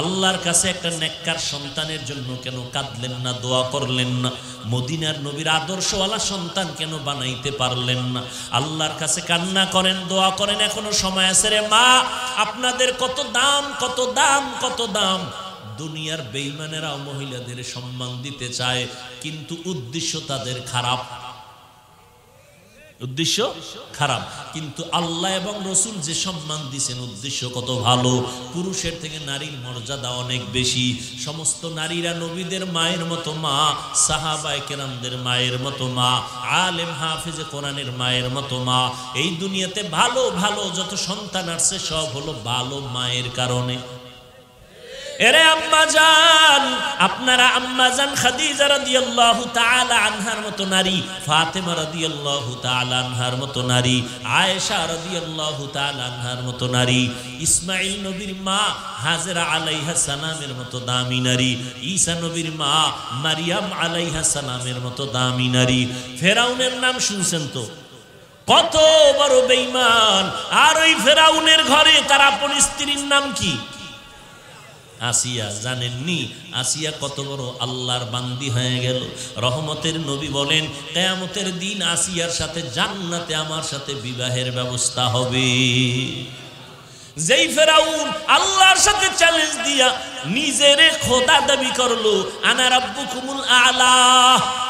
আল্লাহর কাছে একটা নেককার সন্তানের জন্য কেন কাঁদলেন না, দোয়া করলেন না? মদিনার নবীর আদর্শওয়ালা সন্তান কেন বানাইতে পারলেন না? আল্লাহর কাছে কান্না করেন, দোয়া করেন, এখনো সময় আছে রে মা। আপনাদের কত দাম, কত দাম, কত দাম। দুনিয়ার বেঈমানেরাও মহিলাদের সম্মান দিতে চায়, কিন্তু উদ্দেশ্য তাদের খারাপ, উদ্দেশ্য খারাপ। কিন্তু আল্লাহ এবং রসুল যে সম্মান দিয়েছেন, উদ্দেশ্য কত ভালো। পুরুষের থেকে নারীর মর্যাদা অনেক বেশি। সমস্ত নারীরা নবীদের মায়ের মতো মা, সাহাবায়ে কেরামদের মায়ের মতো মা, আলেম হাফেজে কোরআনের মায়ের মতো মা। এই দুনিয়াতে ভালো ভালো যত সন্তান আসছে সব হলো ভালো মায়ের কারণে। এরে আম্মা জান, আপনারা আম্মা জান খাদিজা রাদিয়াল্লাহু তাআলা আনহার মতো নারী, ফাতেমা রাদিয়াল্লাহু তাআলা আনহার মতো নারী, আয়েশা রাদিয়াল্লাহু তাআলা আনহার মতো নারী, ইসমাঈল নবীর মা হাজেরা আলাইহা সালামের মতো দামি নারী, ঈসা নবীর মা মারিয়াম আলাইহা সালামের মতো দামি নারী। ফেরাউনের নাম শুনছেন তো, কত বড় বেঈমান। আর ওই ফেরাউনের ঘরে তার আপন স্ত্রীর নাম কি? আসিয়া। জানেননি আসিয়া কত বড় আল্লাহর বান্দি হয়ে গেল? রহমতের নবী বলেন, কিয়ামতের দিন আসিয়ার সাথে জান্নাতে আমার সাথে বিবাহের ব্যবস্থা হবে। যেই ফেরাউন আল্লাহর সাথে চ্যালেঞ্জ দিয়া নিজের খোদা দাবি করলো, আনা রাব্বুকুমুল আলা,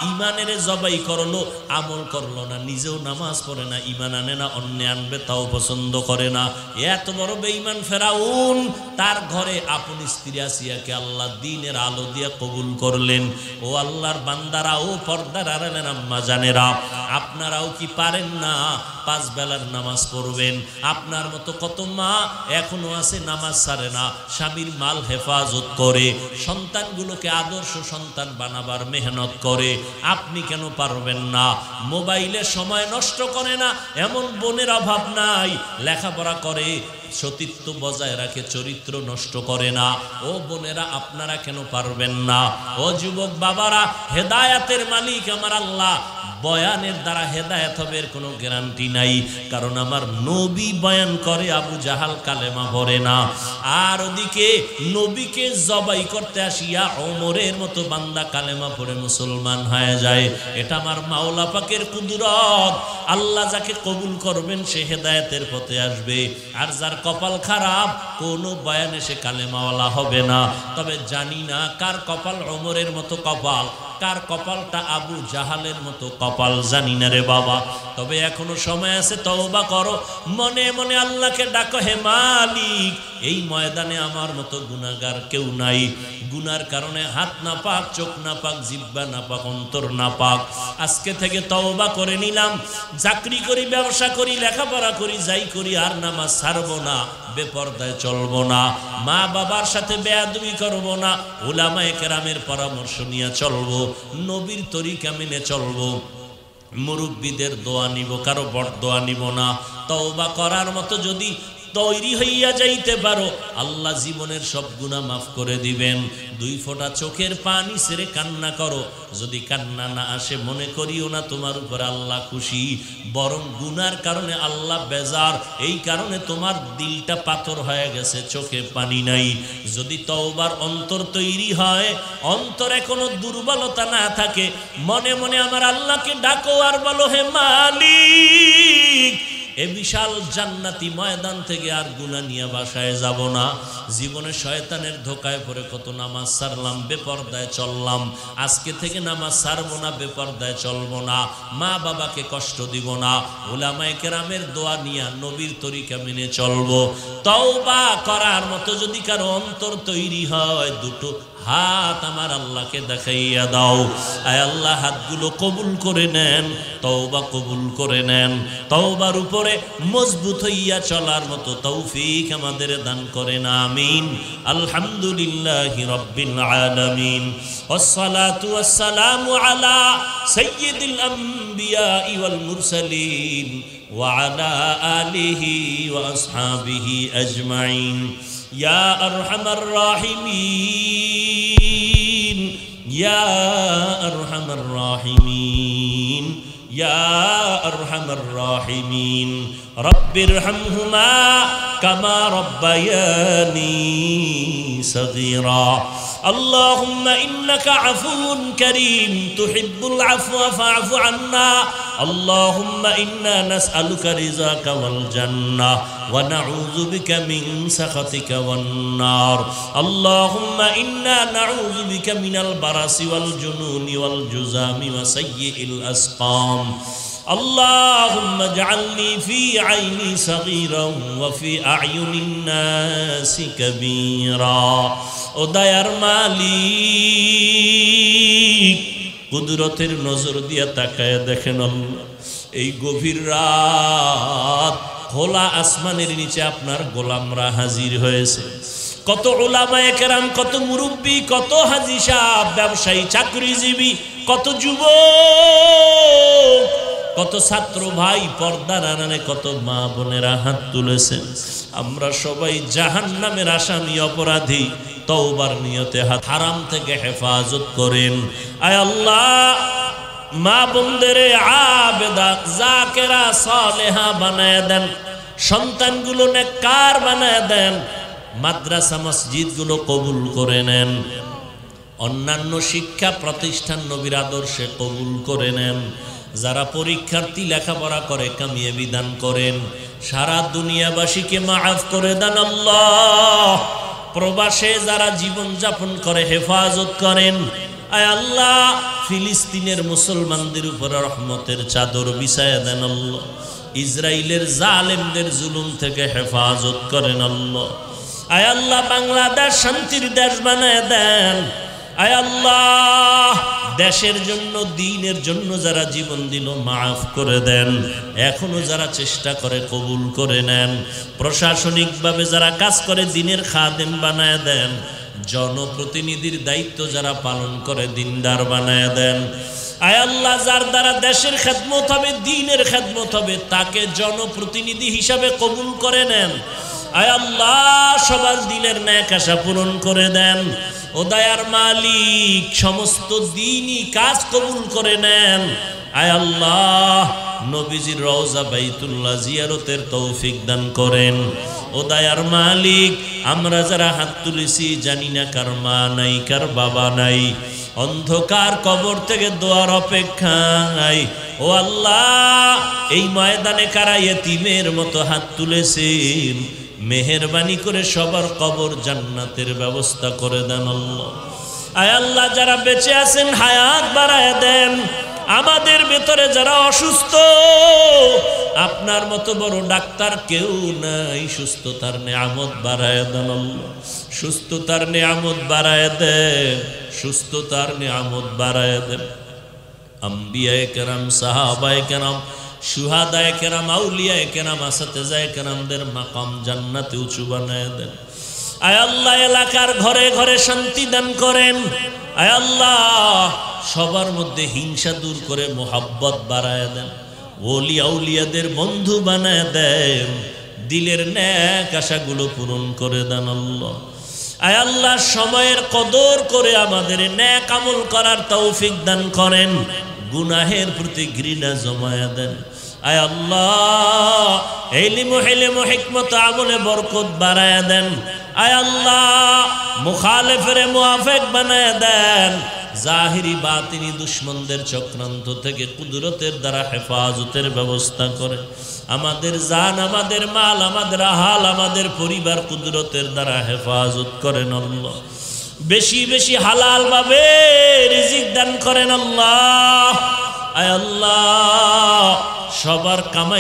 ইমানের জবাই করলো, আমল করলো না, নিজেও নামাজ পড়ে না, ইমান আনে না, অন্য আনবে তাও পছন্দ করে না। এত বড় বেঈমান ফেরাউন, তার ঘরে আপন স্ত্রী আসিয়াকে আল্লাহ দিনের আলো দিয়ে কবুল করলেন। ও আল্লাহর বান্দারা, ও পর্দার আড়ালের আম্মা জানেরা, আপনারাও কি পারেন না 5 বেলার নামাজ পড়বেন? আপনার মতো কত মা এখনো আছে নামাজ ছাড়ে না, স্বামীর মাল হেফাজত করে, সন্তানগুলোকে আদর্শ সন্তান বানাবার মেহনত করে। আপনি কেন পারবেন না? মোবাইলে সময় নষ্ট করে না এমন বোনের অভাব নাই, লেখাপড়া করে, সতীত্ব বজায় রাখে, চরিত্র নষ্ট করে না। ও বোনেরা, আপনারা কেন পারবেন না? ও যুবক বাবারা, হেদায়াতের মালিক আমার আল্লাহ। বয়ানের দ্বারা হেদায়েত হবে এর কোনো গ্যারান্টি নাই, কারণ আমার নবী বয়ান করে, আবু জাহাল কালেমা পড়ে না। আর ওদিকে নবীকে জবাই করতে আসিয়া ওমরের মতো বান্দা কালেমা পড়ে মুসলমান হয়ে যায়। এটা আমার মাওলা পাকের কুদরত। আল্লাহ যাকে কবুল করবেন সে হেদায়েতের পথে আসবে, আর যার কপাল খারাপ কোনো বয়ানে সে কালেমাওয়ালা হবে না। তবে জানি না কার কপাল ওমরের মতো কপাল, কার কপালটা আবু জাহালের মতো কপাল, জানি না রে বাবা। তবে এখনো সময় আছে, তওবা করো, মনে মনে আল্লাহকে ডাকো, হে মালিক এই ময়দানে আমার মতো গুনাহগার কেউ নাই। গুনার কারণে হাত না পাক, চোখ না পাক, জিহ্বা না পাক, অন্তর না পাক। আজকে থেকে তওবা করে নিলাম, চাকরি করি, ব্যবসা করি, লেখাপড়া করি, যাই করি, আর নামাজ ছাড়বো না, বেপরদায় চলবো না, মা বাবার সাথে বেয়াদবি করবো না, উলামায়ে কেরামের পরামর্শ নিয়ে চলবো, নবীর তরিকা মেনে চলবো, মুরব্বীদের দোয়া নিব, কারো বড় দোয়া নিব না। তওবা করার মতো যদি তৈরি হইয়া যাইতে পারো, আল্লাহ জীবনের সব গুনাহ মাফ করে দিবেন। 2 ফোঁটা চোখের পানি ছেড়ে কান্না করো। যদি কান্না না আসে, মনে করিও না তোমার উপর আল্লাহ খুশি, বরং গুনার কারণে আল্লাহ বেজার। এই কারণে তোমার দিলটা পাথর হয়ে গেছে, চোখে পানি নাই। যদি তওবার অন্তর তৈরি হয়, অন্তরে কোনো দুর্বলতা না থাকে, মনে মনে আমার আল্লাহকে ডাকো আর বলো, হে মালিক, এ বিশাল জান্নাতি ময়দান থেকে আর গুনাহ নিয়ে বাসায় যাব না। জীবনে শয়তানের ধোকায় পড়ে কত নামাজ ছাড়লাম, বেপরদায় চললাম। আজকে থেকে নামাজ ছাড়বো না, বেপরদায় চলবো না, মা বাবাকে কষ্ট দিব না, উলামায়ে কেরামের দোয়া নিয়ে নবীর তরিকা মেনে চলবো। তওবা করার মতো যদি কারো অন্তর তৈরি হয়, 2টো হাত আমার আল্লাহকে দেখাইয়া দাও। আয় আল্লাহ, হাতগুলো কবুল করে নেন, তওবা কবুল করে নেন। তওবার উপরে মজবুত হইয়া চলার মতো তৌফিক আমাদের দান করেন, আমিন। আলহামদুলিল্লাহি রাব্বিল আলামিন, ওয়াসসালাতু ওয়াসসালামু আলা সাইয়্যিদিল আমবিয়া ওয়াল মুরসালিন ওয়া আলা আলিহি ওয়া আসহাবিহি আজমাইন। ইয়া আরহামার রাহিমিন, ইয়া আরহামার রাহিমিন, ইয়া আরহামার রাহিমিন। রব্বিরহামহুমা কামা রব্বায়ানি সগীরা। اللهم إنك عفو كريم تحب العفو فاعف عنا. اللهم إنا نسألك رضاك والجنة ونعوذ بك من سخطك والنار. اللهم إنا نعوذ بك من البرص والجنون والجذام وسيء الأسقام. اللهم اجعلني في عيني صغيرا وفي أعين الناس كبيرا. ও দয়ার মালিক, কুদরতের নজর দিয়া তাকায় দেখেন আল্লাহ, এই গভীর রাত খোলা আসমানের নিচে আপনার গোলামরা হাজির হয়েছে। কত উলামায়ে কেরাম, কত মুরব্বী, কত হাজী সাহেব, ব্যবসায়ী, চাকরিজীবী, কত যুবক, কত ছাত্র ভাই, পর্দার আড়ালে কত মা বোনেরা হাত তুলেছেন। আমরা সবাই জাহান্নামের আসামি, অপরাধী। তওবার নিয়তে হারাম থেকে হেফাজত করেন। আয় আল্লাহ, মা বোনদের আবেদা, জাকেরা, সালেহা বানায় দেন। সন্তানগুলো নেককার বানায় দেন। মাদ্রাসা মসজিদগুলো কবুল করে নেন। অন্যান্য শিক্ষা প্রতিষ্ঠান নবীর আদর্শে কবুল করে নেন। যারা পরীক্ষার্থী লেখাপড়া করে কামিয়াবি দান করেন। সারা দুনিয়াবাসীকে মাফ করে দেন আল্লাহ। প্রবাসে যারা জীবন যাপন করে হেফাজত করেন। আয় আল্লাহ, ফিলিস্তিনের মুসলমানদের উপর রহমতের চাদর বিছায়া দেন আল্লাহ। ইসরায়েলের জালেমদের জুলুম থেকে হেফাজত করেন আল্লাহ। আয় আল্লাহ, বাংলাদেশ শান্তির দেশ বানায় দেন। আয় আল্লাহ, দেশের জন্য, দ্বীনের জন্য যারা জীবন দিল মাফ করে দেন। এখনো যারা চেষ্টা করে কবুল করে নেন। প্রশাসনিকভাবে যারা কাজ করে দ্বীনের খাদেম বানায় দেন। জনপ্রতিনিধির দায়িত্ব যারা পালন করে দিনদার বানায় দেন। আয় আল্লাহ, যার দ্বারা দেশের খেদমত হবে, দ্বীনের খেদমত হবে, তাকে জনপ্রতিনিধি হিসাবে কবুল করে নেন। আয় আল্লাহ, সবার দিলের ন্যাক আশা পূরণ করে দেন। ও দয়ার মালিক, সমস্ত দ্বীনি কাজ কবুল করে নেন। আয় আল্লাহ, নবীজির রওজা বাইতুল্লাহ জিয়ারতের তৌফিক দান করেন। ও দয়ার মালিক, আমরা যারা হাত তুলেছি জানি না কার মা নাই, কার বাবা নাই, অন্ধকার কবর থেকে দোয়ার অপেক্ষায়। ও আল্লাহ, এই ময়দানে কারা ইয়েতিমের মতো হাত তুলেছেন, মেহেরবানি করে সবার কবর জান্নাতের ব্যবস্থা করে দেন আল্লাহ। আয় আল্লাহ, যারা বেঁচে আছেন হায়াত বাড়ায় দেন। আমাদের ভেতরে যারা অসুস্থ, আপনার মতো বড় ডাক্তার কেউ নাই, সুস্থতার নিয়ামত বাড়ায় দেন আল্লাহ। সুস্থতার নিয়ামত বাড়ায় দেন, সুস্থতার নিয়ামত বাড়ায় দেন। আম্বিয়ায়ে কেরাম, সাহাবায়ে কেরাম, শুহাদায়ে কেরাম, আউলিয়ায়ে কেরাম, আসাতেজায়ে কেরামদের মাকাম জান্নাতে উঁচু বানায় দেন। আয় আল্লাহ, এলাকার ঘরে ঘরে শান্তি দান করেন। আয় আল্লাহ, সবার মধ্যে হিংসা দূর করে মোহাব্বত বাড়ায় দেন। ওলি আউলিয়াদের বন্ধু বানায় দেন, দিলের নেক আশাগুলো পূরণ করে দেন আল্লাহ। আয় আল্লাহ, সময়ের কদর করে আমাদের নেক আমল করার তৌফিক দান করেন, গুনাহের প্রতি ঘৃণা জমায়া দেন। আয় আল্লাহ, ইলম হিকমত আমলে বরকত বাড়ায়া দেন। আয় আল্লাহ, মুখালিফের মুআফিক বানায়া দেন। জাহিরি বাতিনি দুশমনদের চক্রান্ত থেকে কুদরতের দ্বারা হেফাজতের ব্যবস্থা করে আমাদের জান, আমাদের মাল, আমাদের আহাল, আমাদের পরিবার কুদরতের দ্বারা হেফাজত করেন আল্লাহ। বেশি বেশি হালাল ভাবে রিজিক দান করেন আল্লাহ। আয় আল্লাহ, সবার কামাই